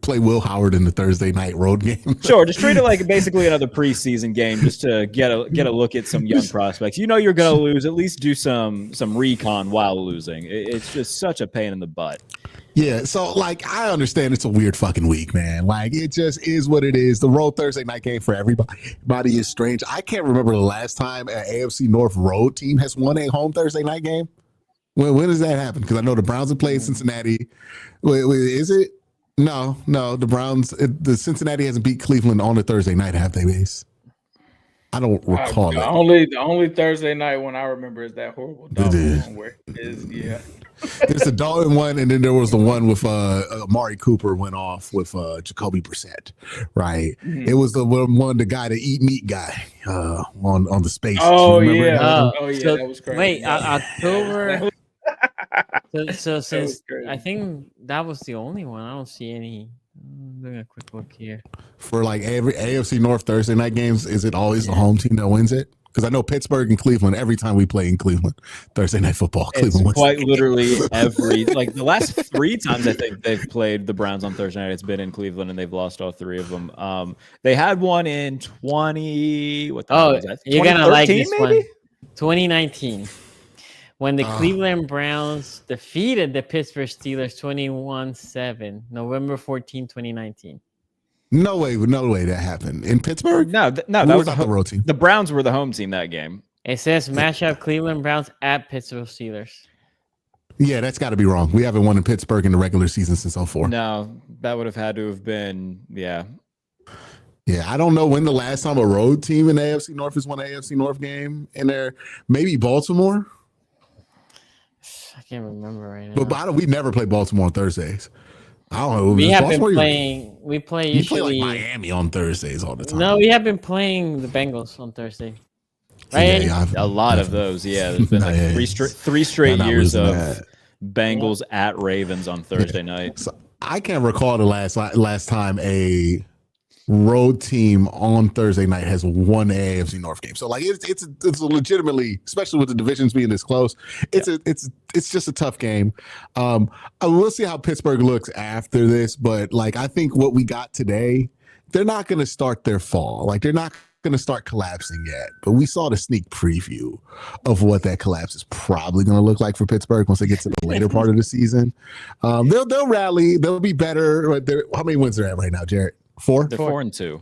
Play Will Howard in the Thursday night road game. Sure, just treat it like basically another preseason game, just to get a look at some young prospects. You know you're gonna lose. At least do some recon while losing. It's just such a pain in the butt. Yeah, so like I understand it's a weird fucking week, man. Like it just is what it is. The road Thursday night game for everybody is strange. I can't remember the last time an AFC North road team has won a home Thursday night game. When does that happen? Because I know the Browns have played Cincinnati. Wait, is it? No. The Cincinnati hasn't beat Cleveland on a Thursday night, have they, Base? I don't recall the it. only Thursday night one I remember is that horrible Dolphins one where it is, yeah. There's the Dalton one, and then there was the one with Amari Cooper went off with Jacoby Brissett, right? Mm-hmm. It was the guy, the eat meat guy on the space. Oh You remember yeah, that? So, that was crazy. Wait, Yeah. October. So since crazy. I think that was the only one, I don't see any. Doing a quick look here. For like every AFC North Thursday night games, is it always the home team that wins it? Because I know Pittsburgh and Cleveland, every time we play in Cleveland, Thursday night football, It's Cleveland wins. quite literally the last 3 times I think they've played the Browns on Thursday night. It's been in Cleveland, and they've lost all 3 of them. They had one in 20. What the hell was that? You're gonna like 2013 this maybe? one. 2019, when the Cleveland Browns defeated the Pittsburgh Steelers 21-7, November 14, 2019. No way that happened in Pittsburgh. No, Who that was was not the road team. The Browns were the home team that game. It says matchup Cleveland Browns at Pittsburgh Steelers. Yeah, that's got to be wrong. We haven't won in Pittsburgh in the regular season since 04. No, that would have had to have been Yeah, I don't know when the last time a road team in the AFC North has won an AFC North game in there. Maybe Baltimore. I can't remember right now. But we never play Baltimore on Thursdays. I don't know. We have Baltimore, been playing. We play you play usually. like Miami on Thursdays all the time. No, we have been playing the Bengals on Thursday. Right? Yeah, a lot of those. Yeah, there's been like three straight not years losing of that. Bengals at Ravens on Thursday night. So I can't recall the last time a road team on Thursday night has won the AFC North game. So like it's legitimately, especially with the divisions being this close, it's just a tough game. I will see how Pittsburgh looks after this, but like I think what we got today, they're not going to start their fall. Like they're not going to start collapsing yet, but we saw the sneak preview of what that collapse is probably going to look like for Pittsburgh once they get to the later part of the season. They'll rally, they'll be better. How many wins are at right now, Jarrett? 4? They're 4-2.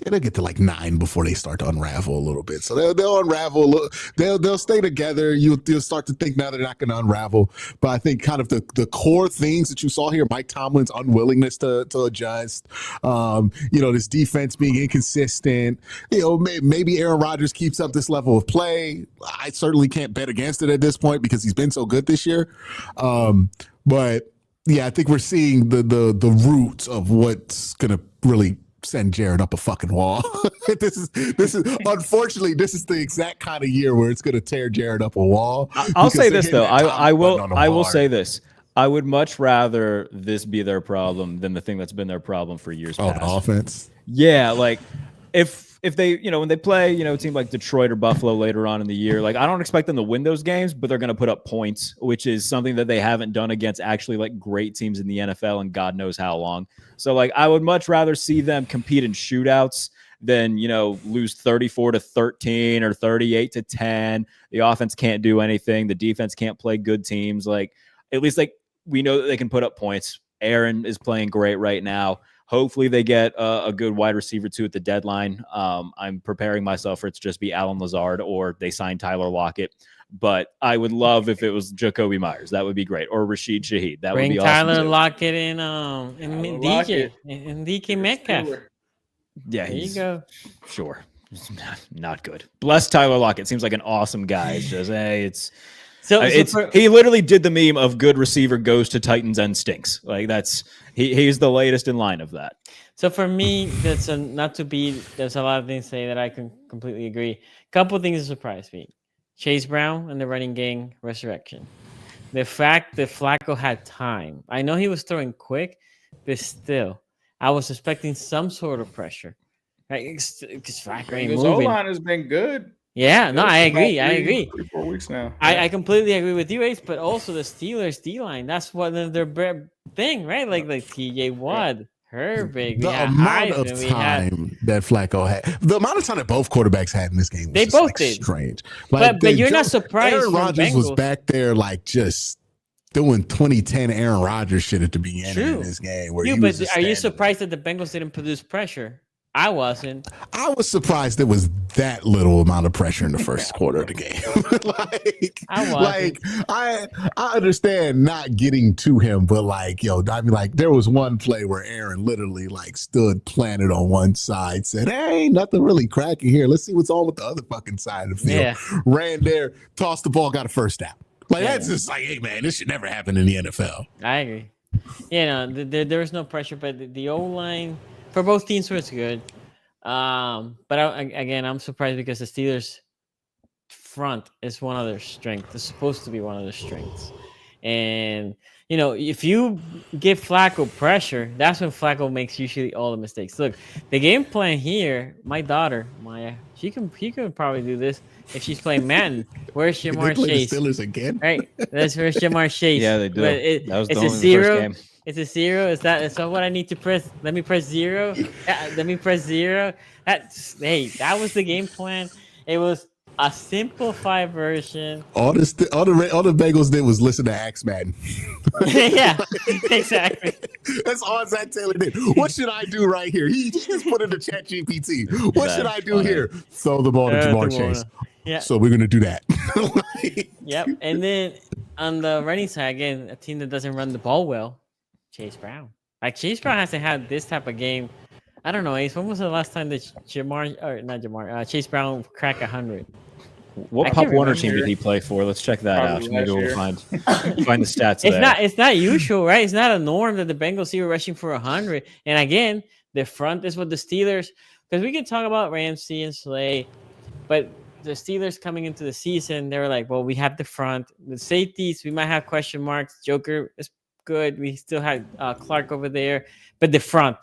They'll get to like 9 before they start to unravel a little bit. So they'll unravel. They'll stay together. You'll start to think now they're not going to unravel. But I think kind of the core things that you saw here, Mike Tomlin's unwillingness to adjust, this defense being inconsistent, maybe Aaron Rodgers keeps up this level of play. I certainly can't bet against it at this point because he's been so good this year. But yeah, I think we're seeing the roots of what's going to really send Jared up a fucking wall. This is unfortunately this is the exact kind of year where it's going to tear Jared up a wall. I'll say this though. I will say this. I would much rather this be their problem than the thing that's been their problem for years past. The offense. Yeah, like if they, when they play, a team like Detroit or Buffalo later on in the year, like I don't expect them to win those games, but they're going to put up points, which is something that they haven't done against actually like great teams in the NFL and God knows how long. So like I would much rather see them compete in shootouts than, lose 34-13 or 38-10. The offense can't do anything. The defense can't play good teams. Like at least like we know that they can put up points. Aaron is playing great right now. Hopefully they get a good wide receiver too at the deadline. I'm preparing myself for it to just be Alan Lazard or they sign Tyler Lockett. But I would love if it was Jacoby Myers. That would be great. Or Rashid Shaheed. That would be awesome. Tyler too. Lockett and DK Metcalf. Yeah, there you go. Sure. Not good. Bless Tyler Lockett. Seems like an awesome guy. It's just, hey, he literally did the meme of good receiver goes to Titans and stinks. Like he's the latest in line of that. So for me, there's a lot of things to say that I can completely agree. A couple of things that surprised me. Chase Brown and the running game resurrection. The fact that Flacco had time. I know he was throwing quick, but still, I was expecting some sort of pressure. Right? Because Flacco ain't moving. His O-line has been good. Yeah, no, I agree. 3-4 weeks now. I completely agree with you, Ace, but also the Steelers D-line. That's one of their thing, right? Like TJ Watt. Herbig, the amount of time that Flacco had, the amount of time that both quarterbacks had in this game, was did. Strange. Like, but you're not surprised. Aaron Rodgers was back there, like just doing 2010 Aaron Rodgers shit at the beginning of this game. Where but are you surprised that the Bengals didn't produce pressure? I wasn't. I was surprised there was that little amount of pressure in the first quarter of the game. I understand not getting to him, but there was one play where Aaron literally stood planted on one side, said, "Hey, ain't nothing really cracking here. Let's see what's on with the other fucking side of the field." Yeah. Ran there, tossed the ball, got a first down. That's just hey man, this should never happen in the NFL. I agree. There was no pressure, but the O-line for both teams was good. But I'm surprised because the Steelers front is one of their strengths. It's supposed to be one of their strengths. And, if you give Flacco pressure, that's when Flacco makes usually all the mistakes. Look, the game plan here, my daughter, Maya, she could probably do this if she's playing Madden. Where's Jamar Chase? The Steelers again? Right. Where's Jamar Chase? Yeah, they do. That was it's a 0. It's a 0. Is that what I need to press? Let me press 0. Let me press 0. That was the game plan. It was a simplified version. All the Bengals did was listen to Axe Madden. Yeah, exactly. That's all Zach Taylor did. What should I do right here? He just put in the chat GPT. What should I do here? Throw the ball to Jamar Chase. Yeah. So we're gonna do that. Yep. And then on the running side, again, a team that doesn't run the ball well. Chase Brown. Chase Brown hasn't had this type of game. I don't know, Ace. When was the last time that Chase Brown cracked 100? What Pop Warner team did he play for? Let's check that out. Maybe we'll find the stats. It's not usual, right? It's not a norm that the Bengals see rushing for 100. And again, the front is what the Steelers, because we can talk about Ramsey and Slay, but the Steelers coming into the season, they were like, well, we have the front. The safeties, we might have question marks. Joker is good. We still had Clark over there, but the front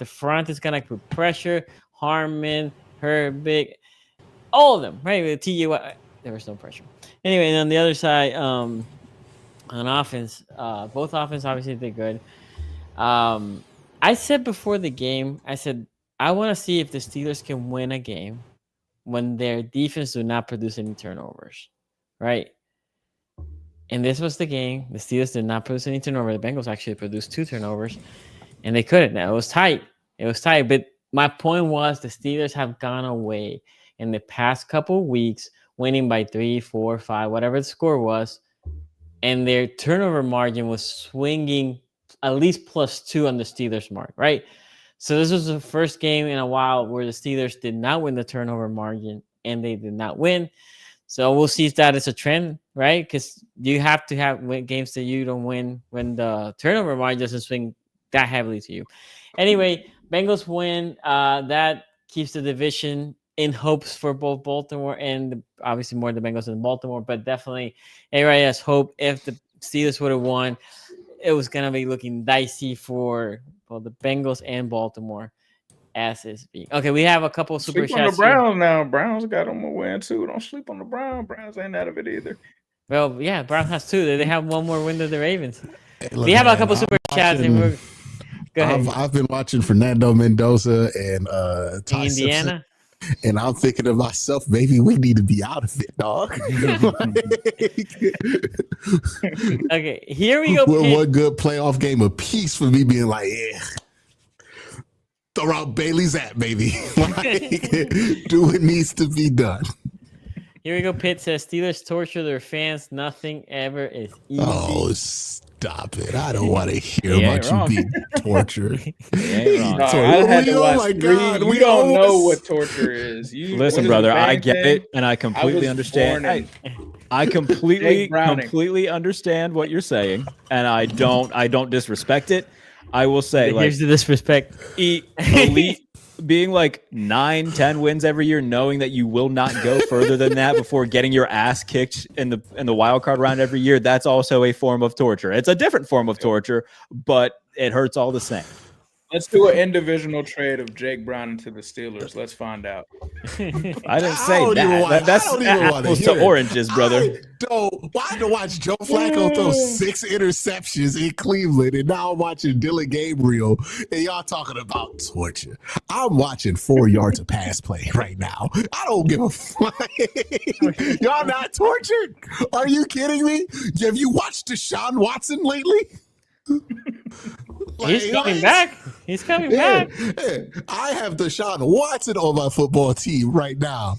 is gonna put pressure. Harmon, Herbig, all of them, right? With TJ, there was no pressure. Anyway, and on the other side, on offense, both offense obviously did good. I said before the game, I want to see if the Steelers can win a game when their defense do not produce any turnovers, right? And this was the game. The Steelers did not produce any turnover. The Bengals actually produced 2 turnovers, and they couldn't. Now, it was tight. But my point was the Steelers have gone away in the past couple of weeks, winning by 3, 4, 5, whatever the score was, and their turnover margin was swinging at least +2 on the Steelers mark, right? So this was the first game in a while where the Steelers did not win the turnover margin, and they did not win. So we'll see if that is a trend, right? Because you have to have games that you don't win when the turnover margin doesn't swing that heavily to you. Anyway, Bengals win. That keeps the division in hopes for both Baltimore and obviously more the Bengals than Baltimore, but definitely everybody has hope. If the Steelers would have won, it was going to be looking dicey for both the Bengals and Baltimore. As is being. Okay, we have a couple super chats. Sleep on the Browns now. Browns got them a win too. Don't sleep on the Browns. Browns ain't out of it either. Well, yeah, Browns has 2. They have one more win than the Ravens. Hey, look, we have a couple super chats, and we're go ahead. I've been watching Fernando Mendoza and Ty Indiana. Simpson, and I'm thinking to myself, maybe we need to be out of it, dog. Okay, here we go. One good playoff game apiece for me being like, yeah. throw out Bailey's at, baby. Like, do what needs to be done. Here we go. Pitt says Steelers torture their fans. Nothing ever is easy. Oh, stop it. I don't want to hear You about ain't wrong. you being tortured. ain't wrong. No, So, I had to oh watch my 3. God, You we don't know almost- what torture is. You Listen, what brother, is the I bang get thing? it, and I I completely was understand. born in- I completely, Jake Browning. completely understand what you're saying, and I don't disrespect it. I will say, like, Here's the disrespect. elite, being like 9-10 wins every year, knowing that you will not go further than that before getting your ass kicked in the wild card round every year. That's also a form of torture. It's a different form of torture, but it hurts all the same. Let's do an indivisional trade of Jake Browning to the Steelers. Let's find out. I didn't I say don't even that. want- That's I don't even wanna apples hear to it. oranges, brother. Why to watch Joe Flacco throw 6 interceptions in Cleveland, and now I'm watching Dylan Gabriel, and y'all talking about torture. I'm watching 4 yards of pass play right now. I don't give a fuck. Y'all not tortured? Are you kidding me? Have you watched Deshaun Watson lately? He's coming back. He's coming back. Yeah. I have Deshaun Watson on my football team right now.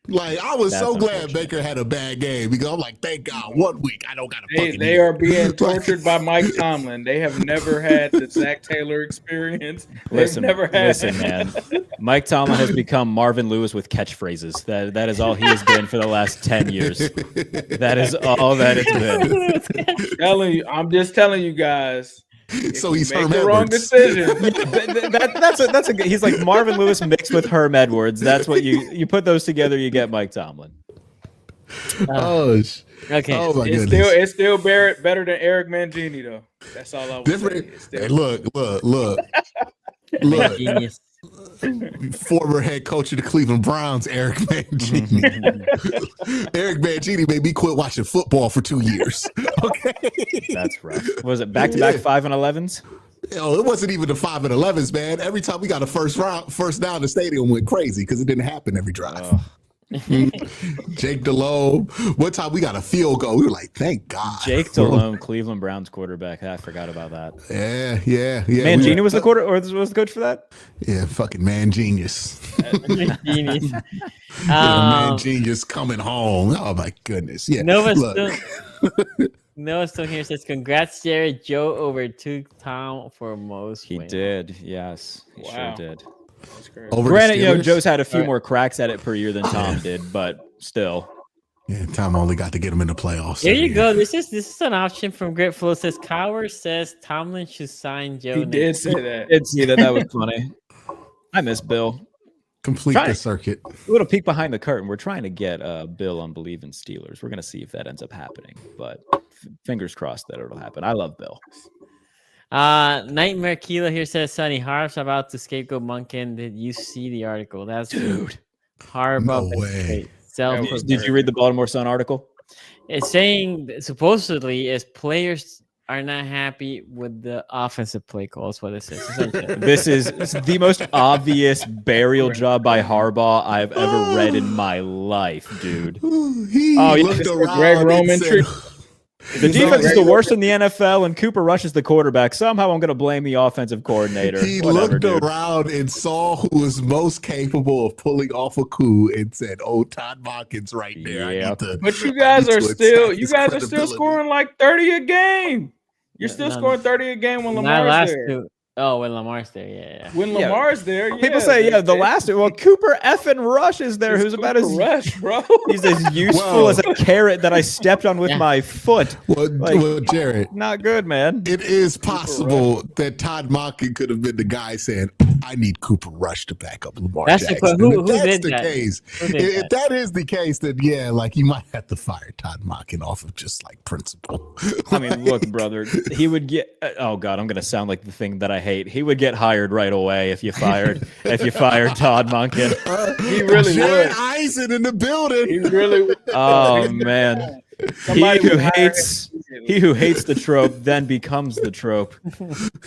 Like, I was That's so glad unfortunate. Baker had a bad game because I'm like, thank God, 1 week I don't got to They are being tortured by Mike Tomlin. They have never had the Zach Taylor experience. They've Listen, never had. listen, man. Mike Tomlin has become Marvin Lewis with catchphrases. That is all he has been for the last 10 years. That is all that it's been. I'm just telling you guys. So he's Make Herm the wrong Edwards. decision. That's a he's like Marvin Lewis mixed with Herm Edwards. That's what you put those together, you get Mike Tomlin. Okay. Oh my It's goodness. still better than Eric Mangini though. That's all I would say. Different. It's still- Hey, look. Genius. Former head coach of the Cleveland Browns, Eric Mangini. Eric Mangini made me quit watching football for 2 years. Okay. That's rough. Was it back-to-back 5 and 11s? It wasn't even the 5 and 11s, man. Every time we got a first down, the stadium went crazy because it didn't happen every drive. Jake Delhomme. One time we got a field goal. We were like, thank God. Jake Delhomme, Cleveland Browns quarterback. I forgot about that. Yeah. Mangini was the quarter, or was the coach for that? Yeah, fucking man genius. Genius. Man genius coming home. Oh my goodness. Yeah. Noah Look. still here says, congrats, Jared. Joe overtook Tom for most He wins. did. Yes, he Wow. sure did. That's crazy. Over the Granted, you know, Steelers? Joe's had a few Right. more cracks at it per year than Tom did, but still. Yeah, Tom only got to get him in the playoffs. There you every go. year. This is an option from Gritflow. Says Cowher says Tomlin should sign Joe. He did next say that. Did see that. That was funny. I miss Bill. Complete Try the it. circuit. A little peek behind the curtain. We're trying to get Bill on Believe in Steelers. We're going to see if that ends up happening, but fingers crossed that it'll happen. I love Bill. Nightmare Keela here says Sonny Harp's about to scapegoat Monken. Did you see the article? That's Dude. Harp No up way. Self. Did you read the Baltimore Sun article? It's saying that supposedly as players are not happy with the offensive play call. That's what it says. Essentially. This is the most obvious burial job by Harbaugh I've ever read in my life, dude. He Oh, yeah, looked this is around Greg and Roman said, trick. The defense is the worst in the NFL, and Cooper Rush is the quarterback. Somehow I'm going to blame the offensive coordinator. He Whatever, looked dude. around and saw who was most capable of pulling off a coup and said, "Oh, Todd Monken's right there. I Yeah. need to." But you I guys need are to still attack his credibility. scoring like 30 a game. You're Yeah, still no, scoring 30 a game when Not Lamar's last there. two. Oh, when Lamar's there, yeah. When Yeah. Lamar's there, People say, yeah, the last. Well, Cooper effing Rush is there, who's about as rush, bro. he's as useful Whoa. as a carrot that I stepped on with Yeah. my foot. Well, Jared, Not good, man. it is possible that Todd Monken could have been the guy saying, "I need Cooper Rush to back up Lamar That's the Jackson." que- who- And who if that's did the that? case, Who did if that? that is the case, then yeah, like you might have to fire Todd Monken off of just like principle. I mean, look, brother, he would get. Oh God, I'm gonna sound like the thing that I hate. He would get hired right away if you fired Todd Monken. He really Jared would. Eisen in the building. He really would. Oh man, Somebody he who would hire hates him immediately. he who hates the trope then becomes the trope.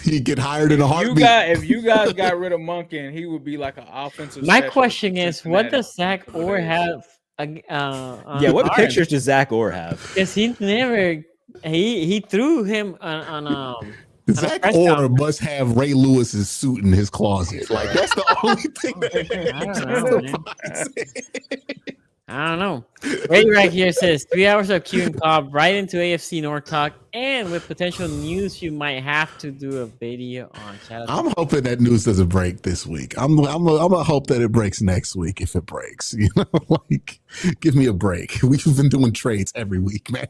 He get hired in a heartbeat. If you guys got rid of Monken, he would be like an offensive. My specialist question in is, what Cincinnati. does Zach Orr have? Yeah, what pictures does Zach Orr have? Because he never he threw him on Zach press Orr conference. must have Ray Lewis's suit in his closet. Like that's the only thing that I don't know. Ray right here says 3 hours of Q and Cobb right into AFC North talk, and with potential news, you might have to do a video on chat. I'm hoping that news doesn't break this week. I'm gonna hope that it breaks next week if it breaks. You know, like give me a break. We've been doing trades every week, man.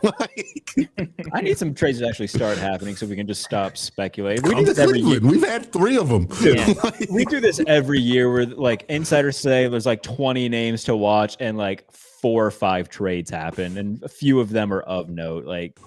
Like, I need some trades to actually start happening so we can just stop speculating. We come do to this every year. Cleveland. We've had 3 of them. Yeah. We do this every year where like insiders say there's like 20 names to watch and like 4 or 5 trades happen and a few of them are of note. Like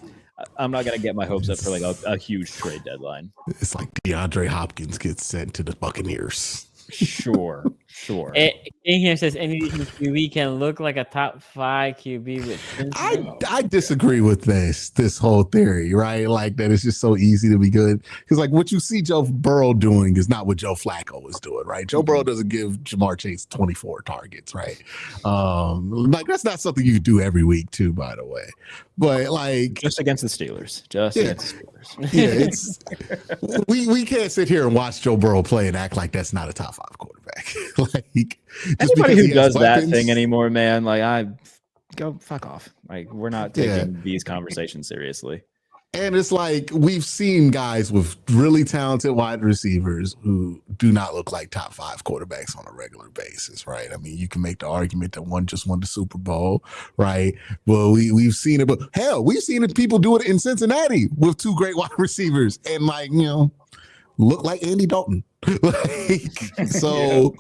I'm not gonna get my hopes up for like a huge trade deadline. It's like DeAndre Hopkins gets sent to the Buccaneers. Sure. In here says any QB can look like a top 5 QB with. I disagree with this whole theory, right? Like that it's just so easy to be good because like what you see Joe Burrow doing is not what Joe Flacco was doing, right? Joe Burrow doesn't give Jamar Chase 24 targets, right? Like that's not something you do every week, too, by the way. But like Just against the Steelers. Against the Steelers. yeah, it's we can't sit here and watch Joe Burrow play and act like that's not a top 5 quarterback. Like just Anybody because who he has does that weapons- thing anymore, man, like I go fuck off. Like we're not taking these conversations seriously. And it's like we've seen guys with really talented wide receivers who do not look like top 5 quarterbacks on a regular basis, right? I mean, you can make the argument that one just won the Super Bowl, right? Well, we've seen it, but hell, we've seen it. People do it in Cincinnati with 2 great wide receivers, and like look like Andy Dalton. Like, so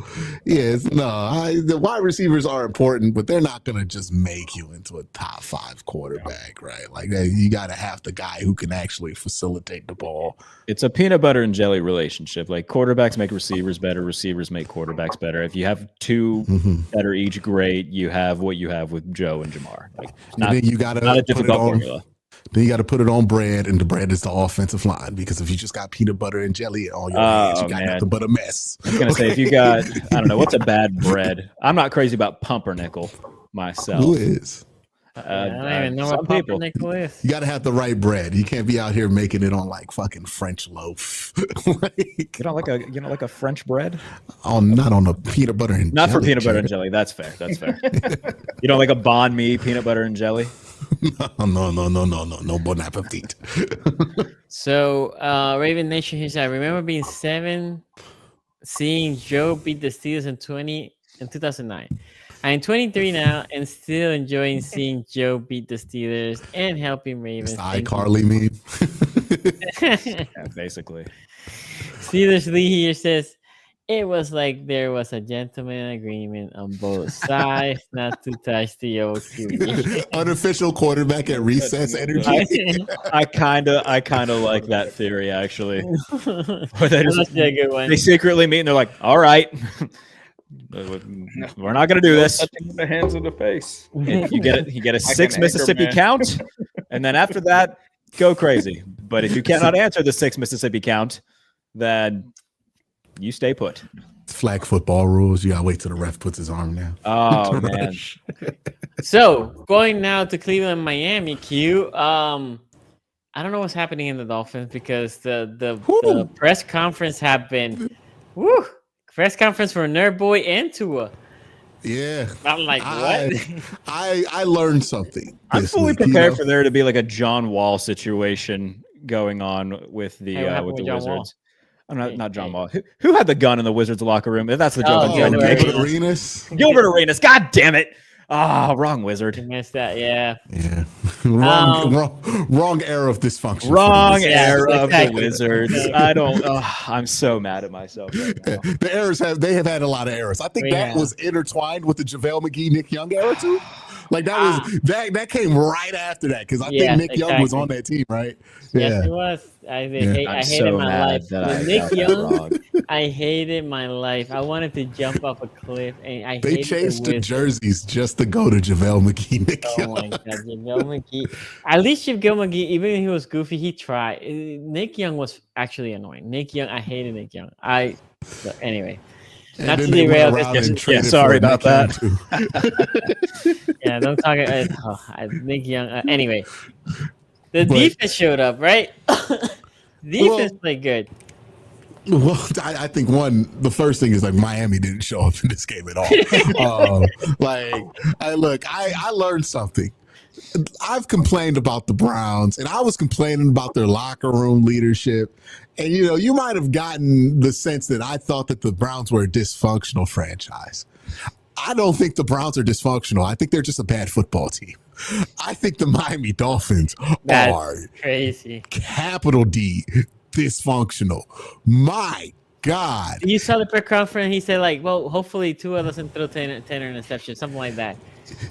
the wide receivers are important, but they're not gonna just make you into a top 5 quarterback, right? Like you got to have the guy who can actually facilitate the ball. It's a peanut butter and jelly relationship. Like quarterbacks make receivers better, receivers make quarterbacks better. If you have 2 that are each great, you have what you have with Joe and Jamar. Like not, and then you gotta not a put it difficult on- formula. Then you got to put it on bread, and the bread is the offensive line. Because if you just got peanut butter and jelly on your hands, you got nothing but a mess. I was gonna say if you got, I don't know, what's a bad bread? I'm not crazy about pumpernickel myself. Who is? I don't even know some what people. pumpernickel is. You got to have the right bread. You can't be out here making it on like fucking French loaf. Like, You don't like a French bread? not on the peanut butter and Not for jelly, peanut butter Jay. and jelly. That's fair. That's fair. You don't like a banh mi peanut butter and jelly? No bon appetit. So, Raven Nation here said, I remember being 7, seeing Joe beat the Steelers in 2009. I'm 23 now and still enjoying seeing Joe beat the Steelers and helping Ravens. It's the iCarly meme. Yeah, basically. Steelers Lee here says, it was like there was a gentleman agreement on both sides not to touch the old QB. Unofficial quarterback at recess energy. I kind of like that theory actually. Where they That's a good one. they secretly meet and they're like, all right, we're not going to do this. Touching with the hands of the face. You get a 6 an Mississippi anchorman. count, and then after that, go crazy. But if you cannot answer the 6 Mississippi count, then you stay put. Flag football rules. You gotta wait till the ref puts his arm down. Oh man, So, going now to Cleveland, Miami, Q. I don't know what's happening in the Dolphins because the press conference happened. Woo! Press conference for Nerd Boy and Tua. Yeah. I'm like, what? I learned something. I'm this fully week, prepared for there to be like a John Wall situation going on with the Hey, what happened with the with John Wizards. Wall? I'm not John Wall. Who had the gun in the Wizards locker room? That's the joke. Oh, I'm trying to Gilbert make. Gilbert Arenas. Gilbert Arenas. God damn it! Ah, wrong Wizard. I missed that. Yeah. Yeah. wrong era of dysfunction. Wrong Yeah, era of the exactly. Wizards. I don't. I'm so mad at myself right now. The errors have had a lot of errors. I think We that have. was intertwined with the JaVale McGee, Nick Young era too. Like that came right after that because I Yeah, think Nick Young was exactly. on that team, right? Yes, it was. I I'm hated so my mad life. that With I Nick got that Young, wrong. I hated my life. I wanted to jump off a cliff, and I They hated changed the Wizards. jerseys just to go to JaVale McGee, Nick Oh Young. my god, JaVale McGee. At least JaVale McGee, even if he was goofy, he tried. Nick Young was actually annoying. Nick Young, I hated Nick Young. So anyway, And not then to they went derail around this. and traded sorry for about Nick Young, that. too. Yeah, don't talk. Nick Young. Anyway, the But- defense showed up, right? Defense played good. Well, I think the first thing is like Miami didn't show up in this game at all. I learned something. I've complained about the Browns, and I was complaining about their locker room leadership. And, you might have gotten the sense that I thought that the Browns were a dysfunctional franchise. I don't think the Browns are dysfunctional. I think they're just a bad football team. I think the Miami Dolphins are crazy. Capital D dysfunctional. My God. You saw the press conference. He said, hopefully Tua doesn't throw 10 interceptions, something like that.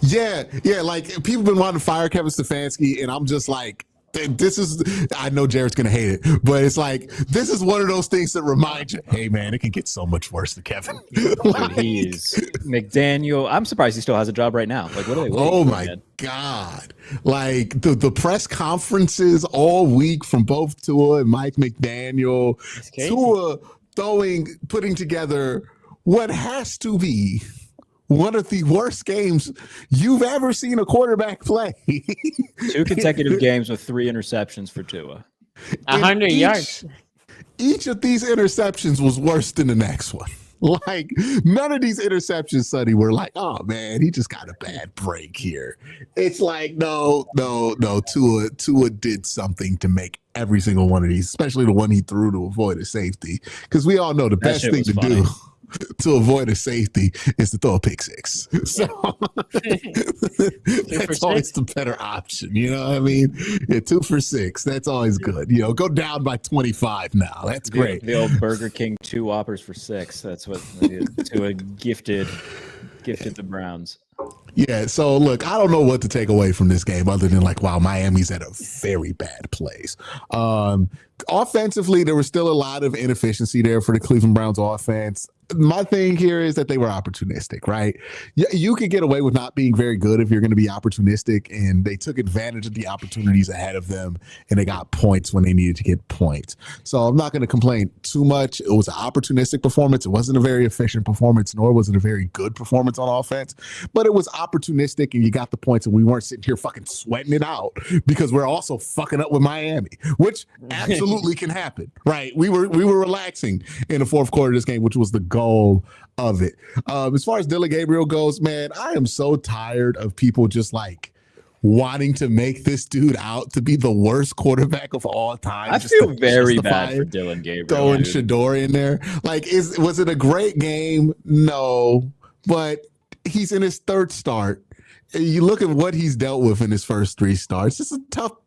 Yeah. Like, people have been wanting to fire Kevin Stefanski, and I'm just like, I know Jared's going to hate it, but it's like, this is one of those things that remind you, hey, man, it can get so much worse than Kevin. Dude, he is McDaniel. I'm surprised he still has a job right now. Like, what are they? Oh, my God. Like, the press conferences all week from both Tua and Mike McDaniel. Tua putting together what has to be one of the worst games you've ever seen a quarterback play. 2 consecutive games with 3 interceptions for Tua. 100 yards. Each of these interceptions was worse than the next one. Like, none of these interceptions, Sonny, were like, oh, man, he just got a bad break here. It's like, no. Tua did something to make every single one of these, especially the one he threw to avoid a safety. Because we all know the best thing to do to avoid a safety is to throw a pick six. So that's always the better option. You know what I mean? Yeah, 2 for 6. That's always good. Go down by 25 now. That's great. The old Burger King 2 Whoppers for 6. That's what Tua gifted the Browns. Yeah, so look, I don't know what to take away from this game other than wow, Miami's at a very bad place. Offensively, there was still a lot of inefficiency there for the Cleveland Browns offense. My thing here is that they were opportunistic, right? You could get away with not being very good if you're going to be opportunistic, and they took advantage of the opportunities ahead of them, and they got points when they needed to get points. So I'm not going to complain too much. It was an opportunistic performance. It wasn't a very efficient performance, nor was it a very good performance on offense, but it was opportunistic, and you got the points, and we weren't sitting here fucking sweating it out because we're also fucking up with Miami, which absolutely can happen, right? We were relaxing in the fourth quarter of this game, which was the goal of it. As far as Dylan Gabriel goes, man, I am so tired of people just wanting to make this dude out to be the worst quarterback of all time. I feel very bad for Dylan Gabriel. Throwing Shador in there. Was it a great game? No, but he's in his 3rd start. You look at what he's dealt with in his first 3 starts. It's a tough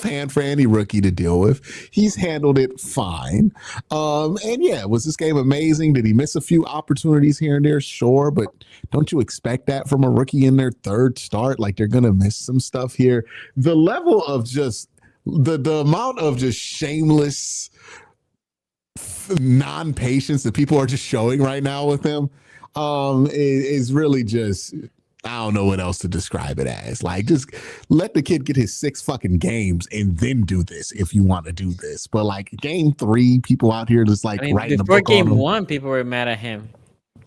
hand for any rookie to deal with. He's handled it fine. Was this game amazing? Did he miss a few opportunities here and there? Sure, but don't you expect that from a rookie in their 3rd start? They're going to miss some stuff here. The level of just the amount of just shameless non-patience that people are just showing right now with him is really just, I don't know what else to describe it as. Just let the kid get his 6 fucking games and then do this if you want to do this. But game 3, people out here just writing the book before game on him. 1, people were mad at him.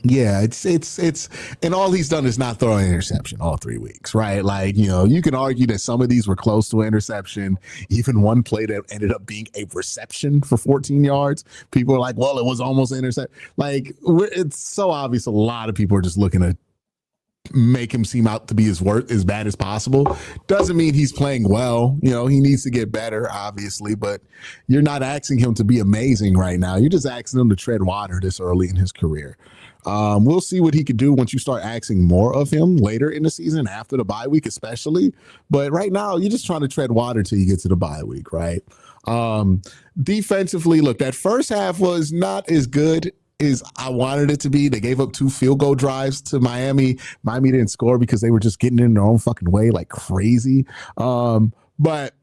Yeah, it's and all he's done is not throw an interception all 3 weeks, right? You can argue that some of these were close to an interception. Even one play that ended up being a reception for 14 yards. People are like, well, it was almost an interception. It's so obvious a lot of people are just looking to make him seem out to be as bad as possible. Doesn't mean he's playing well. He needs to get better, obviously, but you're not asking him to be amazing right now. You're just asking him to tread water this early in his career. We'll see what he could do once you start asking more of him later in the season, after the bye week especially. But right now, you're just trying to tread water till you get to the bye week, right? Defensively, look, that first half was not as good as I wanted it to be. They gave up 2 field goal drives to Miami. Miami didn't score because they were just getting in their own fucking way like crazy. But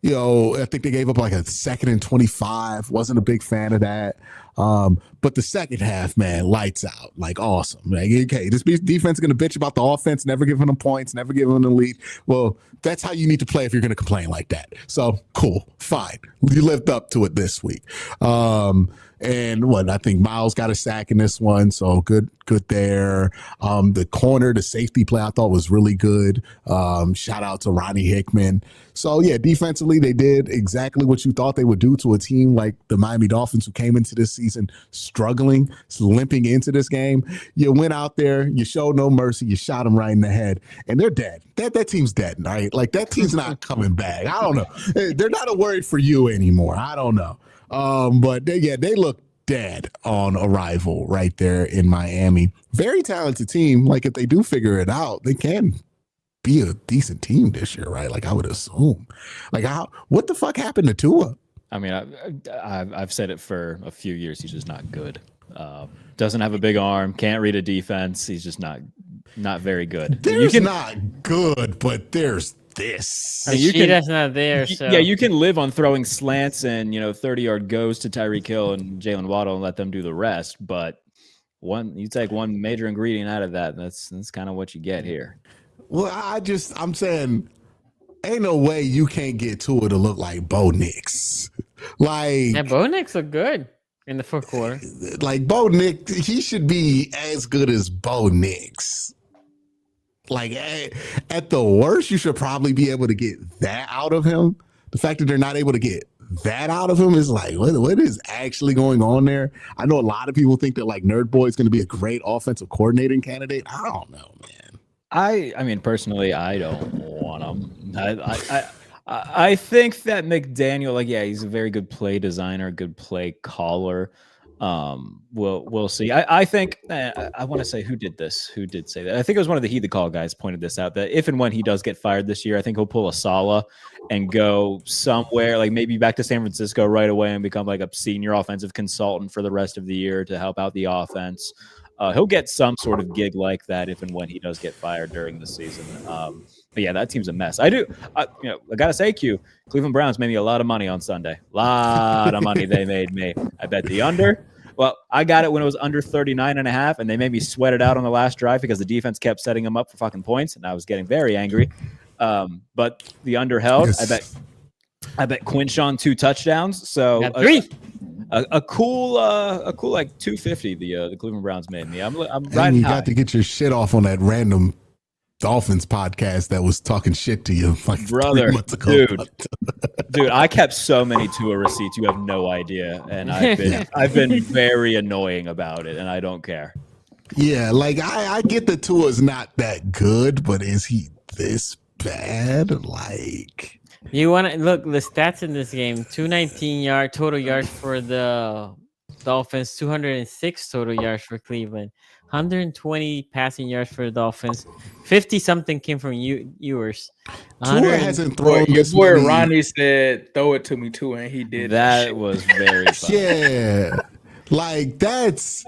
I think they gave up a 2nd and 25. Wasn't a big fan of that. But the second half, man, lights out. Awesome. Okay, this defense is going to bitch about the offense, never giving them points, never giving them the lead. Well, that's how you need to play if you're going to complain like that. So, cool, fine. You lived up to it this week. I think Miles got a sack in this one, so good there. The safety play I thought was really good. Shout out to Ronnie Hickman. So yeah, defensively defensively, they did exactly what you thought they would do to a team like the Miami Dolphins, who came into this season struggling, limping into this game. You went out there, you showed no mercy, you shot them right in the head, and they're dead. That team's dead, right? Like, that team's not coming back. I don't know. They're not a worry for you anymore. I don't know. But they look dead on arrival right there in Miami. Very talented team. Like, if they do figure it out, they can be a decent team this year, right? Like, I would assume. Like, what the fuck happened to Tua? I mean, I've said it for a few years. He's just not good. Doesn't have a big arm. Can't read a defense. He's just not very good. There's not good, but there's this. That's not there. So. Yeah, you can live on throwing slants and 30-yard goes to Tyreek Hill and Jalen Waddle and let them do the rest. But you take one major ingredient out of that, that's kind of what you get here. Well, I'm saying, ain't no way you can't get Tua to look like Bo Nix. Like, Bo Nix look good in the fourth quarter. Like, Bo Nix, he should be as good as Bo Nix. Like, at the worst, you should probably be able to get that out of him. The fact that they're not able to get that out of him is like, what is actually going on there? I know a lot of people think that, like, Nerd Boy is going to be a great offensive coordinating candidate. I don't know, man. I mean, personally, I don't want him. I think that McDaniel, he's a very good play designer, good play caller. We'll see. I think I want to say who did say that? I think it was one of the He the Call guys pointed this out, that if and when he does get fired this year, I think he'll pull a Saleh and go somewhere, like maybe back to San Francisco right away and become like a senior offensive consultant for the rest of the year to help out the offense. He'll get some sort of gig like that if and when he does get fired during the season. But yeah, that team's a mess. I gotta say, Cleveland Browns made me a lot of money on Sunday. A lot of money they made me. I bet the under. Well, I got it when it was under 39.5, and they made me sweat it out on the last drive because the defense kept setting them up for fucking points, and I was getting very angry. But the under held. Yes. I bet Quinshawn 2 touchdowns. So a cool like 250 the Cleveland Browns made me. I'm riding. You got to get your shit off on that random Dolphins podcast that was talking shit to you, like, brother, 3 months ago. Dude, I kept so many Tua receipts. You have no idea, and I've been very annoying about it, and I don't care. Yeah, like I get that Tua's not that good, but is he this bad? Like, you want to look the stats in this game: 219 total yards for the Dolphins, 206 total yards for Cleveland. 120 passing yards for the Dolphins. 50-something came from Ewers. Tua hasn't thrown your this boy many. Ronnie said, "Throw it to me too," and he did. That was very fun. Yeah. Like, that's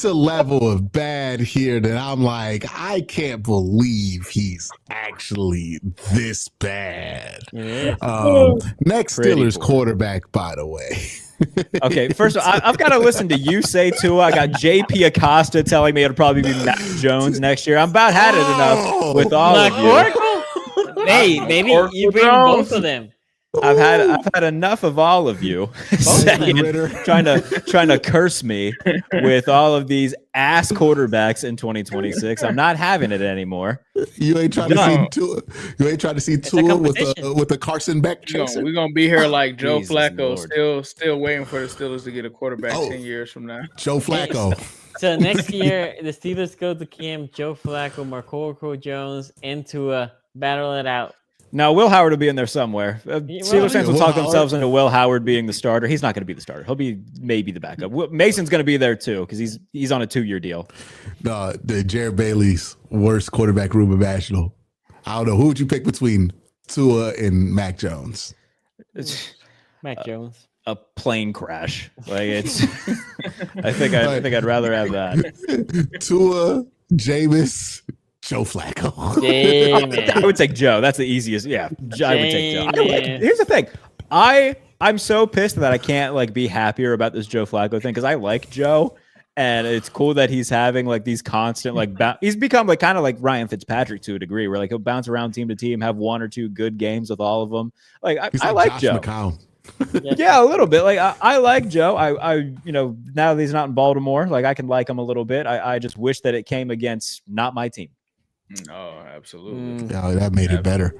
a level of bad here that I'm like, I can't believe he's actually this bad. Next Steelers quarterback, by the way. Okay, first of all, I've got to listen to you say Tua. I got JP Acosta telling me it'll probably be Mac Jones next year. I'm about had it enough with all of you. Hey, maybe you bring both of them. I've had enough of all of you trying to curse me with all of these ass quarterbacks in 2026. I'm not having it anymore. You ain't trying to see Tua. You ain't trying to see Tua with a Carson Beck chaser. We're gonna be here like Joe Jesus Flacco, Lord. still waiting for the Steelers to get a quarterback 10 years from now. Joe Flacco. So next year, the Steelers go to camp. Joe Flacco, Marco Jones, and Tua battle it out. Now, Will Howard will be in there somewhere. Steelers fans will talk themselves into Will Howard being the starter. He's not going to be the starter. He'll be maybe the backup. Mason's going to be there too because he's on a 2-year deal. The Jared Bailey's worst quarterback room imaginable. I don't know. Who would you pick between Tua and Mac Jones? Mac Jones. A plane crash. Like it's. I think I'd rather have that. Tua, Jameis, Joe Flacco. I would take Joe. That's the easiest. Yeah, I would take Joe. Here's the thing. I'm so pissed that I can't be happier about this Joe Flacco thing because I like Joe, and it's cool that he's having these constant he's become kind of like Ryan Fitzpatrick to a degree, where he'll bounce around team to team, have 1 or 2 good games with all of them. I like Josh Joe. McCown. Yeah, a little bit. I like Joe. I now that he's not in Baltimore, I can like him a little bit. I just wish that it came against not my team. Oh, absolutely. Yeah, that made it better.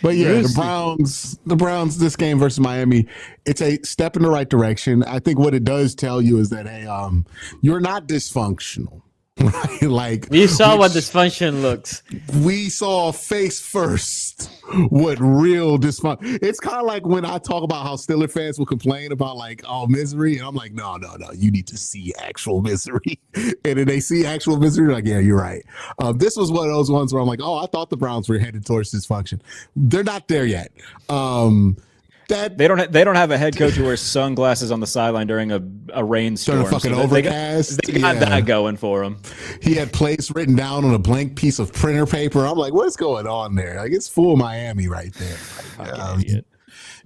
But yeah, Bruce. the Browns, this game versus Miami, it's a step in the right direction. I think what it does tell you is that, hey, you're not dysfunctional. Right? Like You saw what dysfunction looks. we saw face first what real dysfunction. It's kind of like when I talk about how Steelers fans will complain about like misery, and I'm like, no, you need to see actual misery. And then they see actual misery, like, yeah, you're right. This was one of those ones where I'm like, I thought the Browns were headed towards dysfunction. They're not there yet. That They don't have a head coach who wears sunglasses on the sideline during a rainstorm. fucking overcast. They got that going for him. He had plays written down on a blank piece of printer paper. I'm like, what's going on there? Like, it's full Miami right there.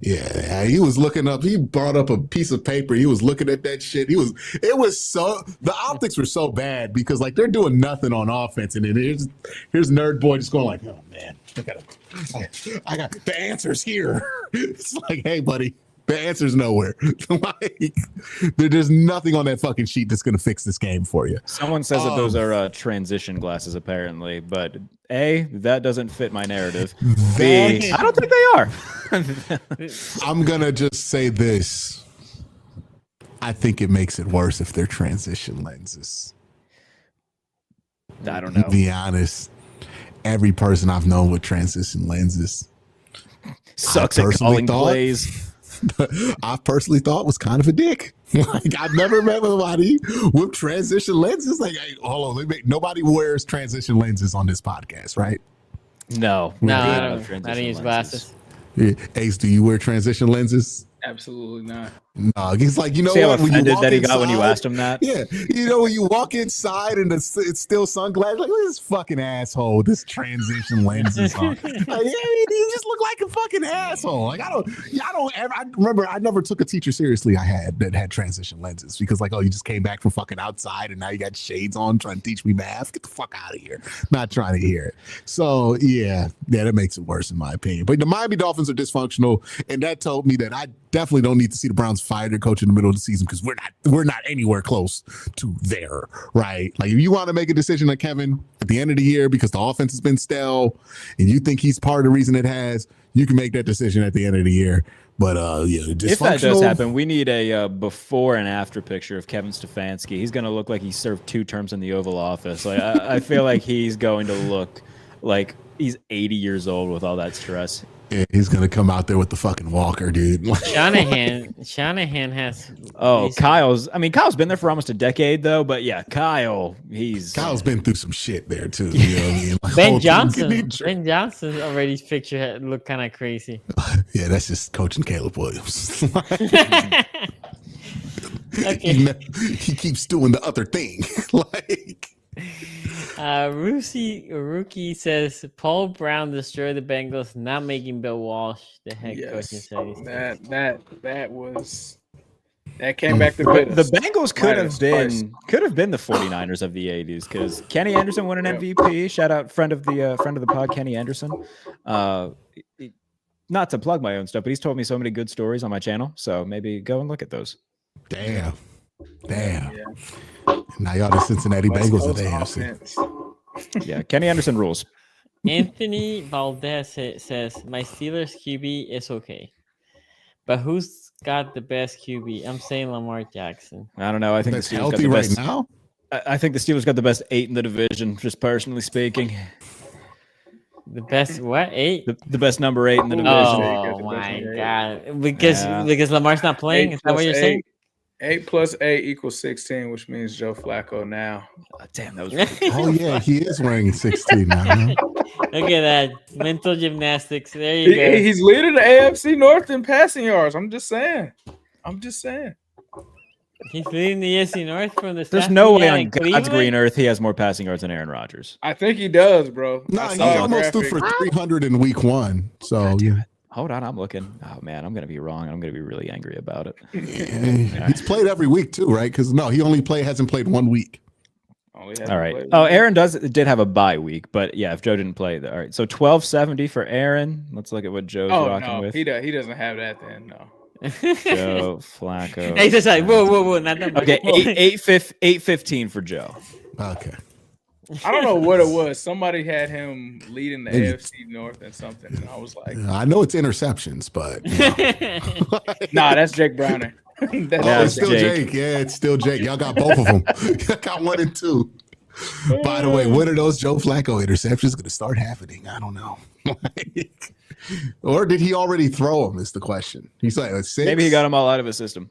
Yeah, he was looking up. He brought up a piece of paper. He was looking at that shit. The optics were so bad because like they're doing nothing on offense, and then here's nerd boy just going like, oh man, I got the answers here. It's like, hey buddy, the answer's nowhere. Like, there's nothing on that fucking sheet that's gonna fix this game for you. Someone says that those are transition glasses, apparently, but A, that doesn't fit my narrative. B, I don't think they are. I'm gonna just say this. I think it makes it worse if they're transition lenses. I don't know. To be honest, every person I've known with transition lenses Sucks at calling plays. I personally thought was kind of a dick. Like, I've never met somebody with transition lenses. Like, hey, hold on, nobody wears transition lenses on this podcast, right? No, I don't use glasses. Yeah. Ace, do you wear transition lenses? Absolutely not. No, he's like, you know See how what? When you offended walk that he got inside, when you asked him that? Yeah, you know when you walk inside and it's still sunglasses, like, look at this fucking asshole with this transition lenses on. Like, yeah, you just look like a fucking asshole. Like, I remember I never took a teacher seriously that had transition lenses because like, you just came back from fucking outside and now you got shades on trying to teach me math. Get the fuck out of here. Not trying to hear it. So yeah, that makes it worse in my opinion. But the Miami Dolphins are dysfunctional, and that told me that I definitely don't need to see the Browns fire their coach in the middle of the season because we're not anywhere close to there, right? Like, if you want to make a decision on Kevin at the end of the year because the offense has been stale and you think he's part of the reason it has, you can make that decision at the end of the year. But if that does happen, we need a before and after picture of Kevin Stefanski. He's going to look like he served 2 terms in the Oval Office. Like, I feel like he's going to look like he's 80 years old with all that stress. Yeah, he's gonna come out there with the fucking walker, dude. Shanahan has. Kyle's been there for almost a decade though, but yeah, Kyle's been through some shit there too. You know what I mean? Like, Ben Johnson's already picture look kind of crazy. Yeah, that's just coaching Caleb Williams. Okay. He keeps doing the other thing. Like, Rookie says Paul Brown destroyed the Bengals, not making Bill Walsh the head coach. That came back to bit us. The Bengals could have been the 49ers of the 80s because Kenny Anderson won an MVP. Shout out friend of the pod, Kenny Anderson. Not to plug my own stuff, but he's told me so many good stories on my channel. So maybe go and look at those. Damn. Yeah. Now y'all the Cincinnati Bengals of the AFC. Yeah, Kenny Anderson rules. Anthony Valdez says my Steelers QB is okay, but who's got the best QB? I'm saying Lamar Jackson. I don't know. I think That's the Steelers healthy got the right best. now. I think the Steelers got the best 8 in the division, just personally speaking. The best what 8? The best number 8 in the division. Oh my god! Because Lamar's not playing. Is that what you're saying? 8 plus 8 equals 16, which means Joe Flacco now. Oh, damn, that was really Oh yeah, he is wearing 16 now. Huh? Look at that mental gymnastics. There you go. He's leading the AFC North in passing yards. I'm just saying. He's leading the AFC North from the. There's no way on God's green earth he has more passing yards than Aaron Rodgers. I think he does, bro. No, he almost threw for 300 in week 1. So yeah. Hold on, I'm looking. Oh man, I'm gonna be wrong. I'm gonna be really angry about it. Yeah. He's played every week too, right? Because no, he hasn't played 1 week. All right. Oh, Aaron did have a bye week, but yeah, if Joe didn't play, all right. So 1270 for Aaron. Let's look at what Joe's rocking with. He doesn't have that then. No. Joe Flacco. Hey, just like whoa, not that much. Okay, 815 for Joe. Okay. I don't know what it was. Somebody had him leading the AFC North and something, and I was like, I know it's interceptions, but nah, that's Jake Browning. It's still Jake. Yeah, it's still Jake. Y'all got both of them. Y'all got 1 and 2. By the way, when are those Joe Flacco interceptions going to start happening? I don't know. Or did he already throw them? Is the question. He's like 6. Maybe he got them all out of his system.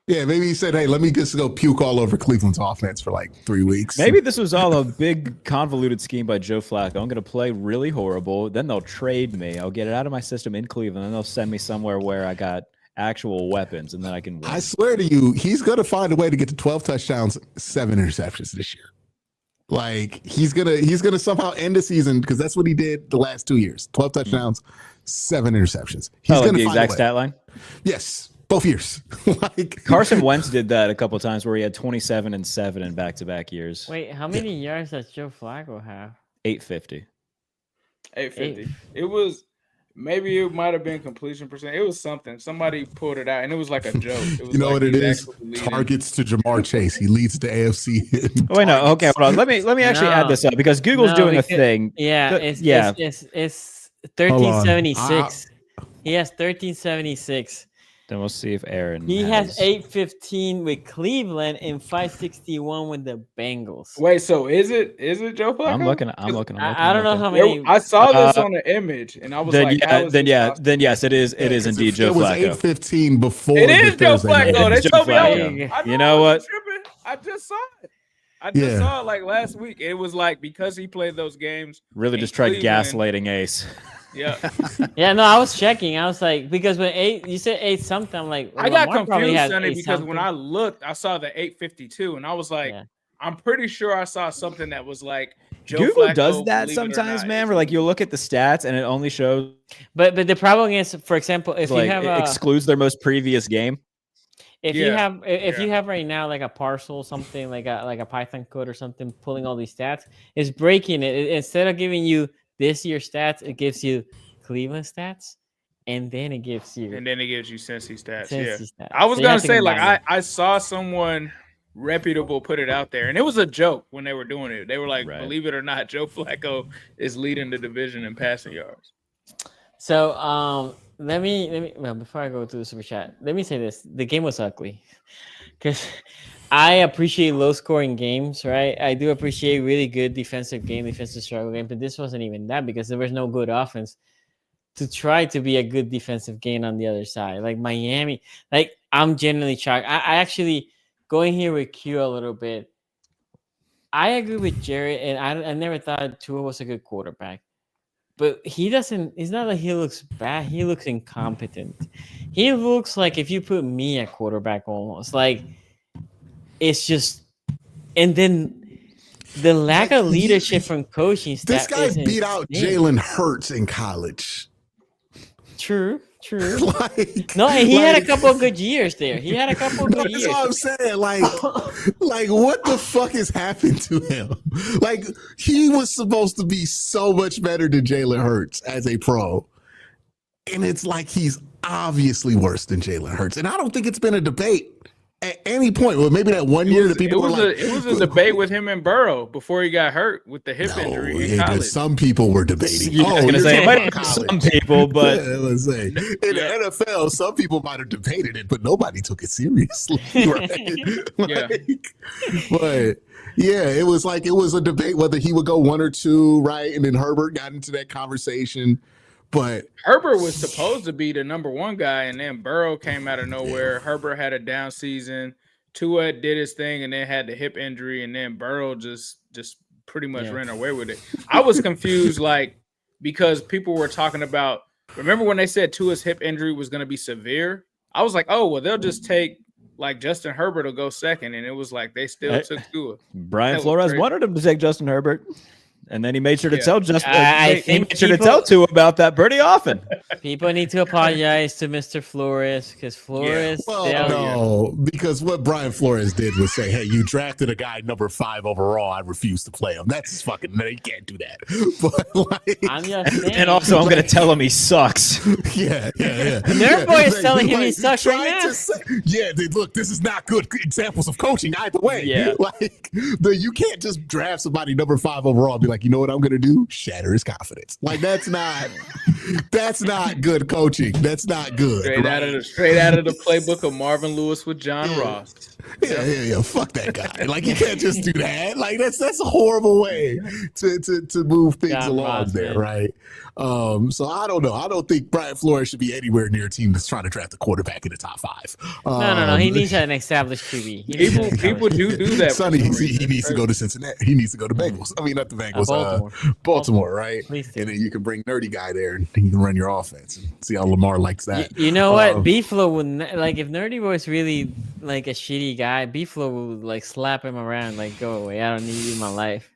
Yeah, maybe he said, "Hey, let me just go puke all over Cleveland's offense for like 3 weeks." Maybe this was all a big convoluted scheme by Joe Flacco. I'm going to play really horrible. Then they'll trade me. I'll get it out of my system in Cleveland. And they'll send me somewhere where I got actual weapons, and then I can win. I swear to you, he's going to find a way to get to 12 touchdowns, 7 interceptions this year. Like he's gonna somehow end the season because that's what he did the last 2 years. 12 touchdowns, 7 interceptions. He's like gonna the find exact a way. stat line? Yes, both years. Like Carson Wentz did that a couple of times where he had 27 and 7 in back-to-back years. Wait, how many yards does Joe Flacco have? 850. 850. It was maybe it might have been completion percent. It was something. Somebody pulled it out, and it was like a joke. It was you know like what it he's is? actually leading. Targets to Jamar Chase. He leads the AFC. Oh, wait, no. Okay, hold on. Let me actually add this up because Google's doing a thing. Yeah, it's 1376. He has 1376. Then we'll see if Aaron. He has 815 with Cleveland and 561 with the Bengals. Wait, so is it Joe Flacco? I'm looking. I don't know how many. I saw this on the image, and I was then, like, yeah, how is then this yeah, possible? then yes, it is. It is indeed Joe It was Flacco. 8:15 before. It is Joe Thursday Flacco. night. They Joe told me Flacco. I You know what? tripping. I just saw it. I just saw it like last week. It was like because he played those games. Really, in just tried Cleveland. gaslighting Ace. Yeah, Yeah, no, I was checking. I was like, because when you said 8 something, I'm like, I got Lamar probably confused, has Sonny, 8 because when something. I looked, I saw the 852, and I was like, Yeah. I'm pretty sure I saw something that was like Joe Google Flacco, does that believe it or sometimes, not, man. is- Where like you look at the stats and it only shows But the problem is, for example, if like you have it excludes their most previous game. if Yeah, you have right now like a parcel, something like a Python code or something, pulling all these stats, it's breaking it. Instead of giving you this year's stats, it gives you Cleveland stats, and then it gives you and then it gives you Cincy stats. Yeah, Cincy stats. I was So you gonna have to say like combine them. I saw someone reputable put it out there, and it was a joke when they were doing it. They were like, Right. believe it or not, Joe Flacco is leading the division in passing yards. So let me well, before I go to the super chat, let me say this: the game was ugly because I appreciate low scoring games, right? I do appreciate really good defensive struggle game, but this wasn't even that because there was no good offense to try to be a good defensive game on the other side. Like Miami, like I'm genuinely shocked. I actually going here with Q a little bit. I agree with Jared, and I never thought Tua was a good quarterback. But he doesn't, it's not like he looks bad. He looks incompetent. He looks like if you put me at quarterback almost. Like, it's just, and then the lack of leadership from coaching staff. This guy beat out Jalen Hurts in college. True. Like, No, and he had a couple of good years there. He had a couple of good that's years. what I'm saying. Like, what the fuck has happened to him? Like, he was supposed to be so much better than Jalen Hurts as a pro. And it's like he's obviously worse than Jalen Hurts. And I don't think it's been a debate at any point. Well, maybe that one year that people were like, it was a debate with him and Burrow before he got hurt with the hip injury in college. some people were debating. Yeah, I was gonna you're say it talking might about have been college. some people, but Yeah, let's say in the NFL, some people might have debated it, but nobody took it seriously, right? Yeah. But yeah, it was a debate whether he would go 1 or 2, right? And then Herbert got into that conversation. But Herbert was supposed to be the number 1 guy, and then Burrow came out of nowhere. Herbert had a down season. Tua did his thing and then had the hip injury, and then Burrow just pretty much ran away with it. I was confused, like, because people were talking about, remember when they said Tua's hip injury was going to be severe? I was like, oh, well, they'll just take, like, Justin Herbert will go second, and it was like they still took Tua. Brian That was Flores crazy. wanted him to take Justin Herbert. And then he made sure to tell Justin. I He think made sure to people- tell Tua about that pretty often. People need to apologize to Mr. Flores because Flores. Well, failure. no, because what Brian Flores did was say, "Hey, you drafted a guy number 5 overall. I refuse to play him." That's fucking. No, you can't do that. But like, I'm just saying. And also, I'm going to tell him he sucks. yeah. Nerd Boy is telling him he sucks right trying now. to say- look, this is not good examples of coaching either way. Yeah. Like, you can't just draft somebody number 5 overall and be like, you know what I'm going to do? Shatter his confidence. Like, that's not good coaching. That's not good. Straight out of the playbook of Marvin Lewis with John Ross. Yeah. Fuck that guy. Like, you can't just do that. Like, that's a horrible way to move things John along Ross, there, man. right? So I don't know. I don't think Brian Flores should be anywhere near a team that's trying to draft a quarterback in the top 5. No. He needs an established QB. He needs an People established do that. Sonny, for some he reason. needs to go to Cincinnati. He needs to go to Bengals. I mean, not the Bengals. Baltimore, right? Please do. And then you can bring Nerdy Guy there, and he can run your offense. And see how Lamar likes that. You know what? Beeflo would like if Nerdy Boy's really like a shitty guy. Beeflo would like slap him around, like go away. I don't need you in my life.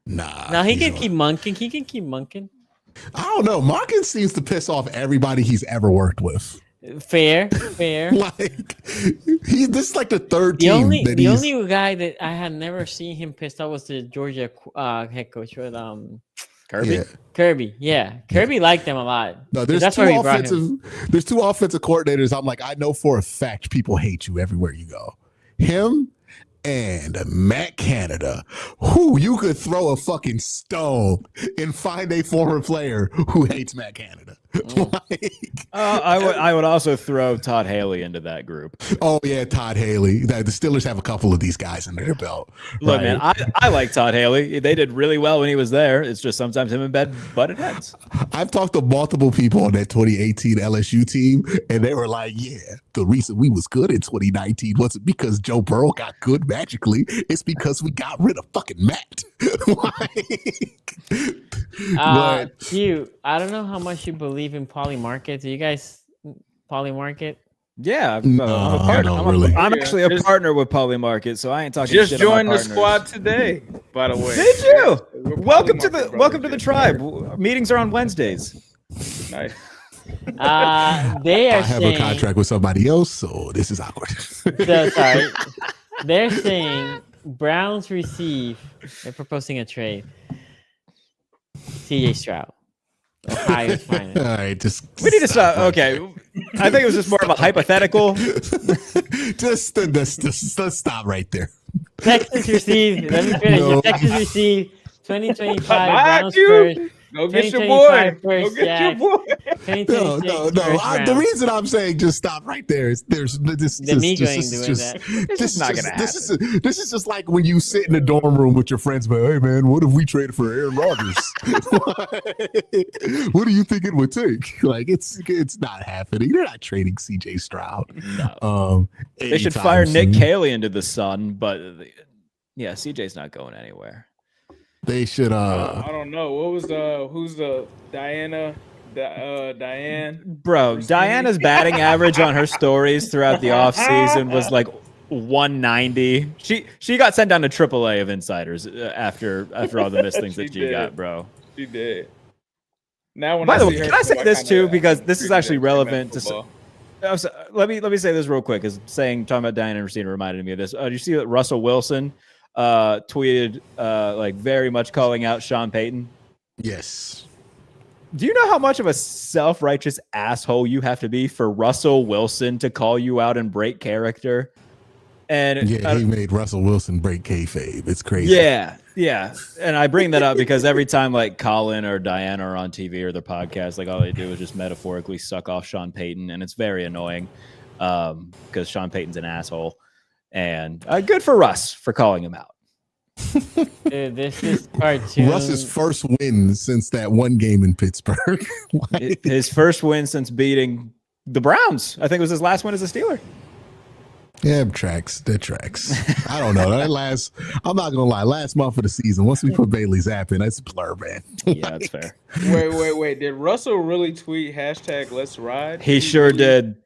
Nah. No, he he's can on- keep monking. He can keep monking. I don't know. Markin seems to piss off everybody he's ever worked with. Fair. Like this is like the third The team only that the he's. only guy that I had never seen him pissed off was the Georgia head coach with Kirby? Yeah. Kirby. Yeah, Kirby liked them a lot. No, there's That's two why we brought him. There's 2 offensive coordinators. I'm like, I know for a fact people hate you everywhere you go. Him and Matt Canada, who you could throw a fucking stone and find a former player who hates Matt Canada. Like, I would also throw Todd Haley into that group. oh yeah, Todd Haley. The Steelers have a couple of these guys under their belt. Look, right? man, I like Todd Haley. They did really well when he was there. It's just sometimes him and Ben butted heads. I've talked to multiple people on that 2018 LSU team, and they were like, yeah, the reason we was good in 2019 wasn't because Joe Burrow got good magically. It's because we got rid of fucking Matt. But Hugh, I don't know how much you believe in Poly Market. Do you guys Poly Market? Yeah, No, I'm a I partner. don't really. I'm actually a Just- partner with Poly Market, so I ain't talking Just shit on my joined the partners. squad today, by the way. Did you? We're Welcome to Poly the Market tribe. brothers. Meetings are on Wednesdays. Nice. They are I have saying, a contract with somebody else, so this is awkward. sorry. They're saying Browns receive. They're proposing a trade. CJ Stroud, Ohio's finest. All right, just We need to stop. right Okay, I think it was just more of a hypothetical. just stop right there. Texas received. Let me finish. No. Texas received 2025 Mind Browns you. first. Go get your boy. 2025 Go first, get your Jack. boy. 2026 No. first The round. reason I'm saying just stop right there is there's this. The Migo ain't This is doing just. that. This is is not just, gonna this is just like when you sit in a dorm room with your friends, but hey man, what if we traded for Aaron Rodgers? What do you think it would take? Like it's not happening. They're not trading CJ Stroud. No. They should anytime fire Nick soon. Cayley into the sun, but yeah, CJ's not going anywhere. They should. I don't know. What was who's the Diane? Bro, Diana's batting average on her stories throughout the offseason was like 190. She got sent down to AAA of insiders after all the missed things that She she got, did. bro. She did. Now when By the see way, her can I say come, this kinda too? Because this is appreciate actually that relevant to. football. Let me say this real quick. Because talking about Diana Racina reminded me of this. Did you see that Russell Wilson tweeted like very much calling out Sean Payton? Yes. Do you know how much of a self-righteous asshole you have to be for Russell Wilson to call you out and break character? And Yeah, he made Russell Wilson break kayfabe. It's crazy. yeah. And I bring that up because every time like Colin or Diana are on TV or their podcast, like all they do is just metaphorically suck off Sean Payton, and it's very annoying because Sean Payton's an asshole. And good for Russ for calling him out. Dude, this is cartoon. Russ's first win since that one game in Pittsburgh. Like, His first win since beating the Browns. I think it was his last win as a Steeler. yeah, that tracks. I don't know. I'm not gonna lie. Last month of the season, once we put Bailey Zapp in, that's a blur, man. Yeah, that's fair. Wait. Did Russell really tweet hashtag Let's Ride? He sure did.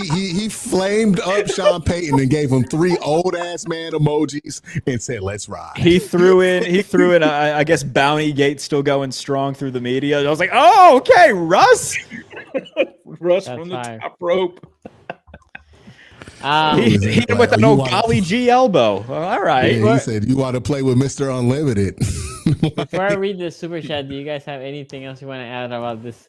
he flamed up Sean Payton and gave him 3 old ass man emojis and said, "Let's ride." He threw in. I guess Bounty Gate's still going strong through the media. I was like, oh, okay, Russ. Russ That's from the fire. top rope. He hit him with an old golly G elbow. All right. Yeah, he said, "You want to play with Mr. Unlimited?" Before I read the super chat, do you guys have anything else you want to add about this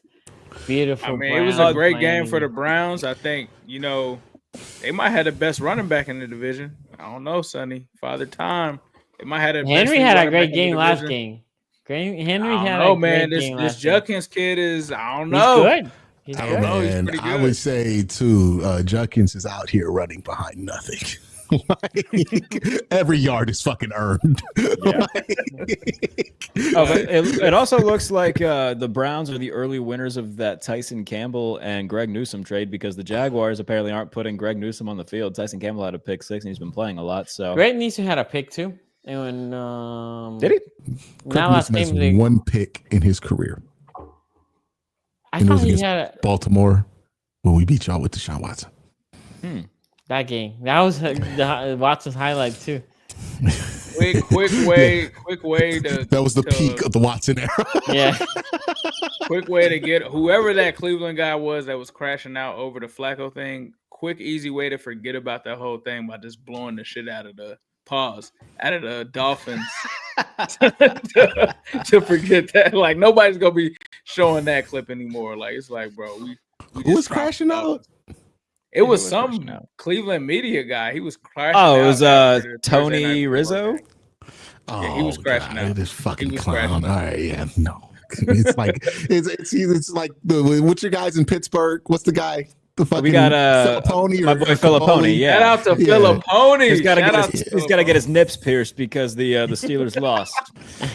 beautiful? I mean, it was a great game for the Browns. I think, they might have the best running back in the division. I don't know, Sonny. Father Time. They might have the Henry best had a running great back in the game last division. game. Henry I had don't know, a man. great This game this last game. Judkins kid is, I don't know. He's good. He's I good. don't know. He's And pretty I good. would say too, Judkins is out here running behind nothing. Like, every yard is fucking earned. Yeah. But it also looks like the Browns are the early winners of that Tyson Campbell and Greg Newsome trade because the Jaguars apparently aren't putting Greg Newsome on the field. Tyson Campbell had a pick 6 and he's been playing a lot. So Greg Newsome had a pick too. And when did he? now last Newsome has game, one pick in his career. I And it thought was he against had Baltimore when we beat y'all with Deshaun Watson. that game. That was Watson's highlight too. quick way to That was the to- peak of the Watson era. Yeah. quick way to get whoever that Cleveland guy was that was crashing out over the Flacco thing. Quick, easy way to forget about that whole thing by just blowing the shit out of the Dolphins to forget that. Like, nobody's gonna be showing that clip anymore. Like, it's like, bro, we Who was just crashing out? It was was some crashing out? Cleveland media guy. He was crashing. Oh, it out was after the Thursday Tony night Rizzo. football game. Yeah, he was crashing out. This fucking He was clown. crashing All right, yeah, no. It's like it's like what's your guys in Pittsburgh? What's the guy? The fucking We got Filippone my or boy Filippone. Yeah, Shout out to Yeah. Filippone. he's got to Shout out get to he's got to get his nips pierced because the Steelers lost.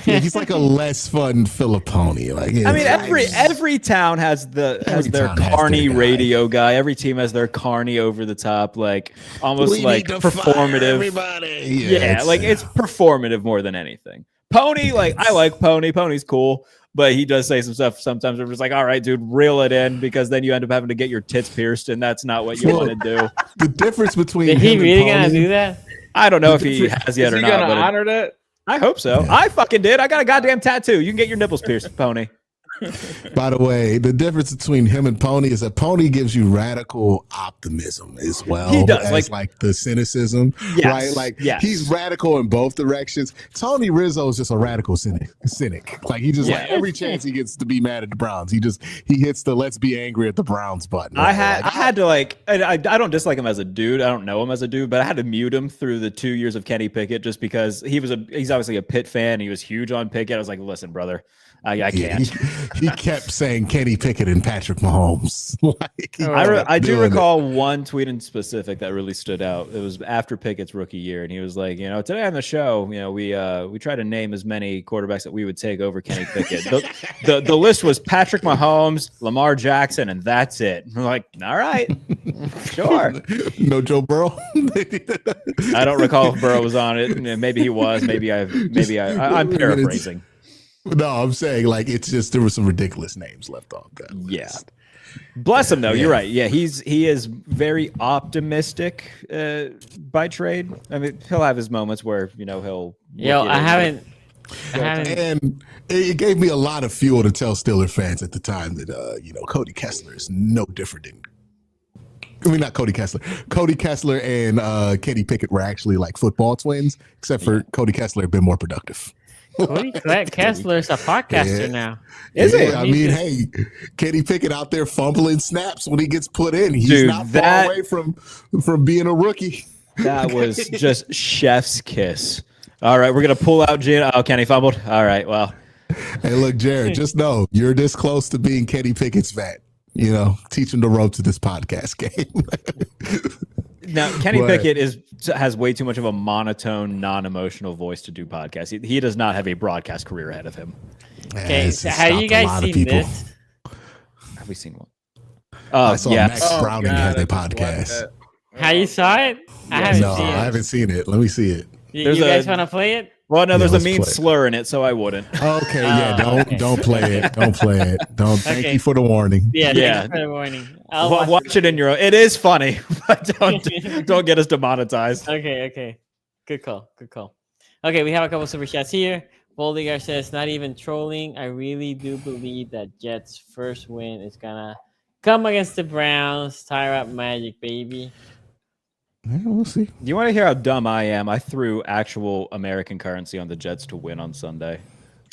Yeah, he's like a less fun Filippone. Like, I mean, it's- every town has their town has their carny guy. radio guy. Every team has their carny over the top, like almost we like need to fire performative. everybody. Yeah, it's performative more than anything. Pony, like I like Pony. Pony's cool, but he does say some stuff sometimes. We're just like, all right, dude, reel it in because then you end up having to get your tits pierced, and that's not what you Well, want to do. the difference between Did he him really and gonna Pony, do that? I don't know if he has yet Is or he not, gonna but honor that? I hope so. I fucking did. I got a goddamn tattoo. You can get your nipples pierced, Pony. By the way, the difference between him and Pony is that Pony gives you radical optimism as well. He does, as like the cynicism, Yes, right? Like yes. he's radical in both directions. Tony Rizzo is just a radical cynic. Like he just Yeah. like every chance he gets to be mad at the Browns, he hits the let's be angry at the Browns button. I had to like I don't dislike him as a dude. I don't know him as a dude, but I had to mute him through the 2 years of Kenny Pickett just because he's obviously a Pitt fan. He was huge on Pickett. I was like, listen, brother, I can't. He kept saying Kenny Pickett and Patrick Mahomes. Like, he kept I do doing it. recall one tweet in specific that really stood out. It was after Pickett's rookie year, and he was like, today on the show, we try to name as many quarterbacks that we would take over Kenny Pickett. The list was Patrick Mahomes, Lamar Jackson, and that's it. I'm like, all right, sure. No Joe Burrow. I don't recall if Burrow was on it. Maybe he was. I'm paraphrasing. No, I'm saying like it's just there were some ridiculous names left off that list. Yeah. Bless him though. Yeah. You're right. Yeah, he is very optimistic by trade. I mean, he'll have his moments where he'll. Yo, I haven't. And it gave me a lot of fuel to tell Steelers fans at the time that Cody Kessler is no different than. I mean, not Cody Kessler. Cody Kessler and Kenny Pickett were actually like football twins, except for Cody Kessler had been more productive. Cody Kessler's a podcaster Yeah. now. Is it? I mean, hey, Kenny Pickett out there fumbling snaps when he gets put in. He's Dude, not far away from being a rookie. That was just chef's kiss. All right, we're gonna pull out Gino. Oh, Kenny fumbled. All right, well. Hey, look, Jared, just know you're this close to being Kenny Pickett's vet. Teach him the rope to this podcast game. Now, Kenny But- Pickett has way too much of a monotone, non-emotional voice to do podcasts. He does not have a broadcast career ahead of him. Okay, It's so just have stopped you a guys lot of seen people. this? Have we seen one? I saw yes. Max Browning has a I just watched podcast. that. How you saw it? I haven't No, seen I it. haven't seen it. Let me see it. You There's guys a- want to play it? Well, no, Yeah, there's a let's mean play it. slur in it, so I wouldn't. Okay, yeah, okay. don't play it. Don't play it. Don't. Thank Okay. you for the warning. Yeah, Yeah. thanks for the warning. Watch it in your own. It is funny, but don't get us demonetized. Okay. Good call. Okay, we have a couple super chats here. Boldigar says, not even trolling. I really do believe that Jets' first win is gonna come against the Browns. Tire up magic, baby. Yeah, we'll see. Do you want to hear how dumb I am? I threw actual American currency on the Jets to win on Sunday.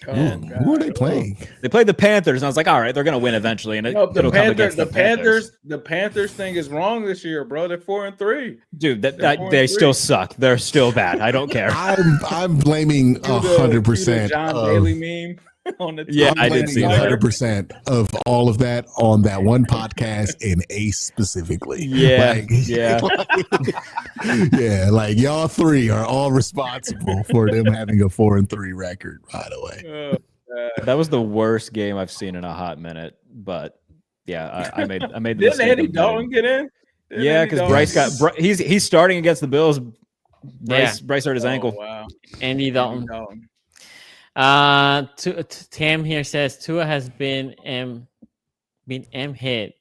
Who are they playing? They played the Panthers, and I was like, all right, they're going to win eventually. And No, the it'll come against Panthers. The Panthers thing is wrong this year, bro. They're 4-3. Dude, They're they 4-3. still suck. They're still bad. I don't care. I'm blaming 100%. John Daly meme on the Yeah, I'm I did blaming see that. 100% of all of that on that one podcast and Ace specifically. Yeah, yeah. Yeah, like y'all three are all responsible for them having a 4-3 record, by the way. That was the worst game I've seen in a hot minute. But yeah, I made the Didn't mistake Andy of Dalton get in? Didn't Yeah, Andy because Dalton- Bryce he's starting against the Bills. Bryce hurt his ankle. Wow. Andy Dalton. Tam here says Tua has been hit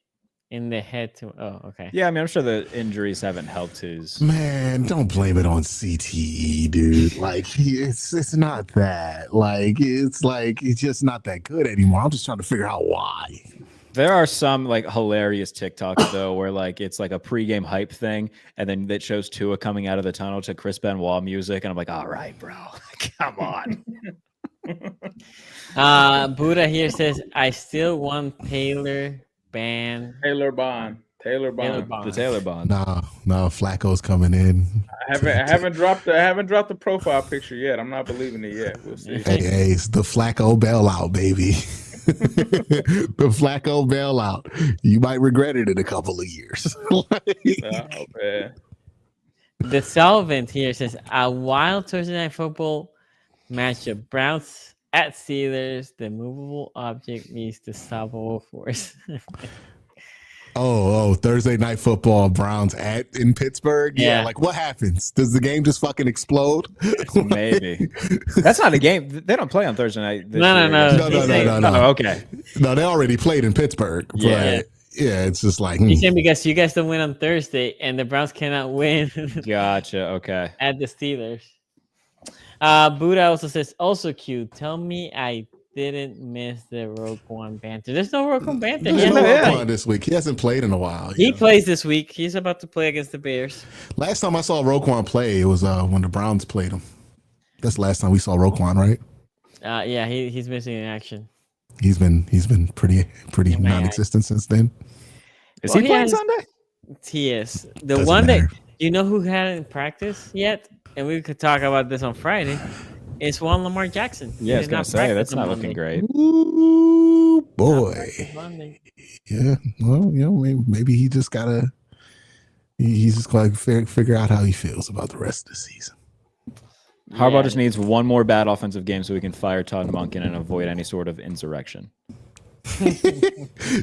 in the head to. Oh, okay. Yeah, I mean, I'm sure the injuries haven't helped his. Man, don't blame it on CTE, dude. Like it's not that. It's just not that good anymore. I'm just trying to figure out why. There are some like hilarious TikToks though, where like it's like a pregame hype thing, and then it shows Tua coming out of the tunnel to Chris Benoit music, and I'm like, all right, bro, come on. Buddha here says I still want Taylor Bond. Taylor Bond. The Taylor Bond. No, Flacco's coming in. I haven't dropped the profile picture yet. I'm not believing it yet. We'll see. Hey, it's the Flacco bailout, baby. The Flacco bailout. You might regret it in a couple of years. Oh, man. The Solvent here says a wild Thursday night football matchup. Browns at Steelers. The movable object meets the stoppable force. Thursday night football, Browns in Pittsburgh. Yeah, Yeah. like what happens? Does the game just fucking explode? Maybe. That's not a game. They don't play on Thursday night. this No. year. No. Oh, okay. No, they already played in Pittsburgh. But Yeah. yeah, it's just like He's saying because you guys don't win on Thursday and the Browns cannot win Gotcha. Okay. at the Steelers. Buddha also says, also cute. Tell me I didn't miss the Rogue One banter. There's no Rogue One banter. there's no Yeah. Roquan this week. He hasn't played in a while. He plays this week. He's about to play against the Bears. Last time I saw Roquan play, it was when the Browns played him. That's the last time we saw Roquan, right? Yeah, he's missing in action. He's been pretty Yeah, man. non-existent since then. Is Well, he he playing has- Sunday? He is. The Doesn't one matter. that you know who hadn't practiced yet, and we could talk about this on Friday, is Juan Lamar Jackson. He Yeah, I was did gonna not say practice that's on not Monday. looking great. Ooh, Not boy. practice Monday. Yeah. Well, maybe he just gotta. He's just going to figure out how he feels about the rest of the season. Harbaugh Yeah. just needs one more bad offensive game so we can fire Todd Monken and avoid any sort of insurrection.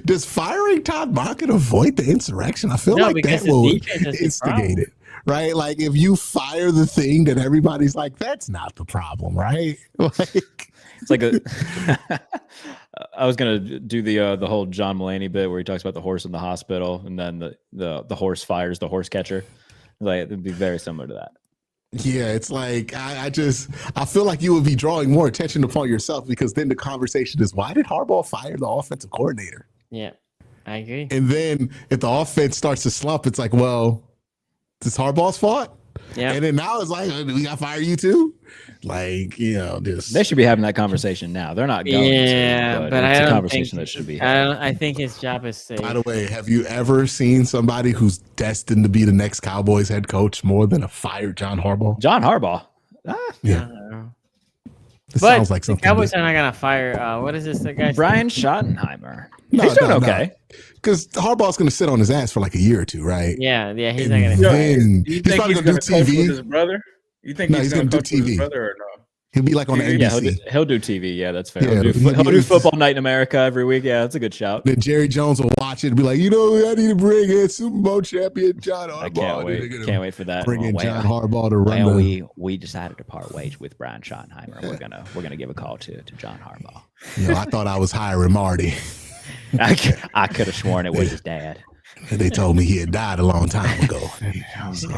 Does firing Todd Monken avoid the insurrection? I feel No, like because that the will defense is the instigate it, right? Like if you fire the thing that everybody's like, that's not the problem, right? Like, It's like a. I was gonna do the whole John Mulaney bit where he talks about the horse in the hospital, and then the horse fires the horse catcher. Like it'd be very similar to that. yeah, it's like I feel like you would be drawing more attention upon yourself because then the conversation is, why did Harbaugh fire the offensive coordinator? Yeah, I agree. And then if the offense starts to slump, it's like, well, it's Harbaugh's fault. Yeah. And then now it's like, do we got to fire you too? Like, just They should be having that conversation now. They're not going. Yeah, to, but it's I a don't conversation think- that should be. Had. I think his job is safe. By the way, have you ever seen somebody who's destined to be the next Cowboys head coach more than a fired John Harbaugh? John Harbaugh. Yeah, this But sounds like the something. Cowboys are not gonna fire. What is this? The guy? Brian Schottenheimer. No, He's doing no, okay. Because Harbaugh's going to sit on his ass for like a year or two, right? Yeah, he's And not gonna. then Do you he's think probably he's going going to to coach with do his TV. brother? You think No, he's he's going gonna to do coach with his TV. brother or no? He'll be like on the Yeah, NBC. he'll do TV. Yeah, that's fair. Yeah, He'll do football night in America every week. Yeah, that's a good shout. Then Jerry Jones will watch it and be like, I need to bring in Super Bowl champion John Harbaugh. I can't wait. Can't wait for that. Bring in John Harbaugh to run. Well, we decided to part ways with Brian Schottenheimer. We're gonna give a call to John Harbaugh. I thought I was hiring Marty. I could have sworn it was his dad. They told me he had died a long time ago. So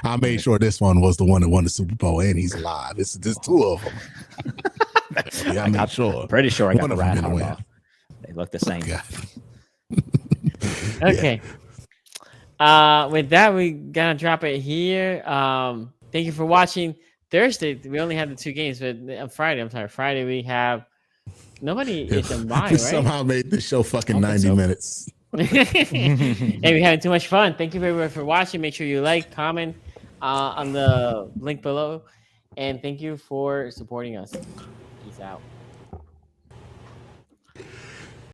I made sure this one was the one that won the Super Bowl, and he's alive. There's two of them. I made sure. I'm pretty sure I got One the of right them didn't Harbaugh. They look the same. Okay. With that, we gotta drop it here. Thank you for watching. Thursday, we only had the 2 games, but on Friday we have nobody is in bye, We right? somehow made this show fucking 90 minutes. Hey, we're having too much fun. Thank you very much for watching. Make sure you like, comment on the link below, and thank you for supporting us. Peace out.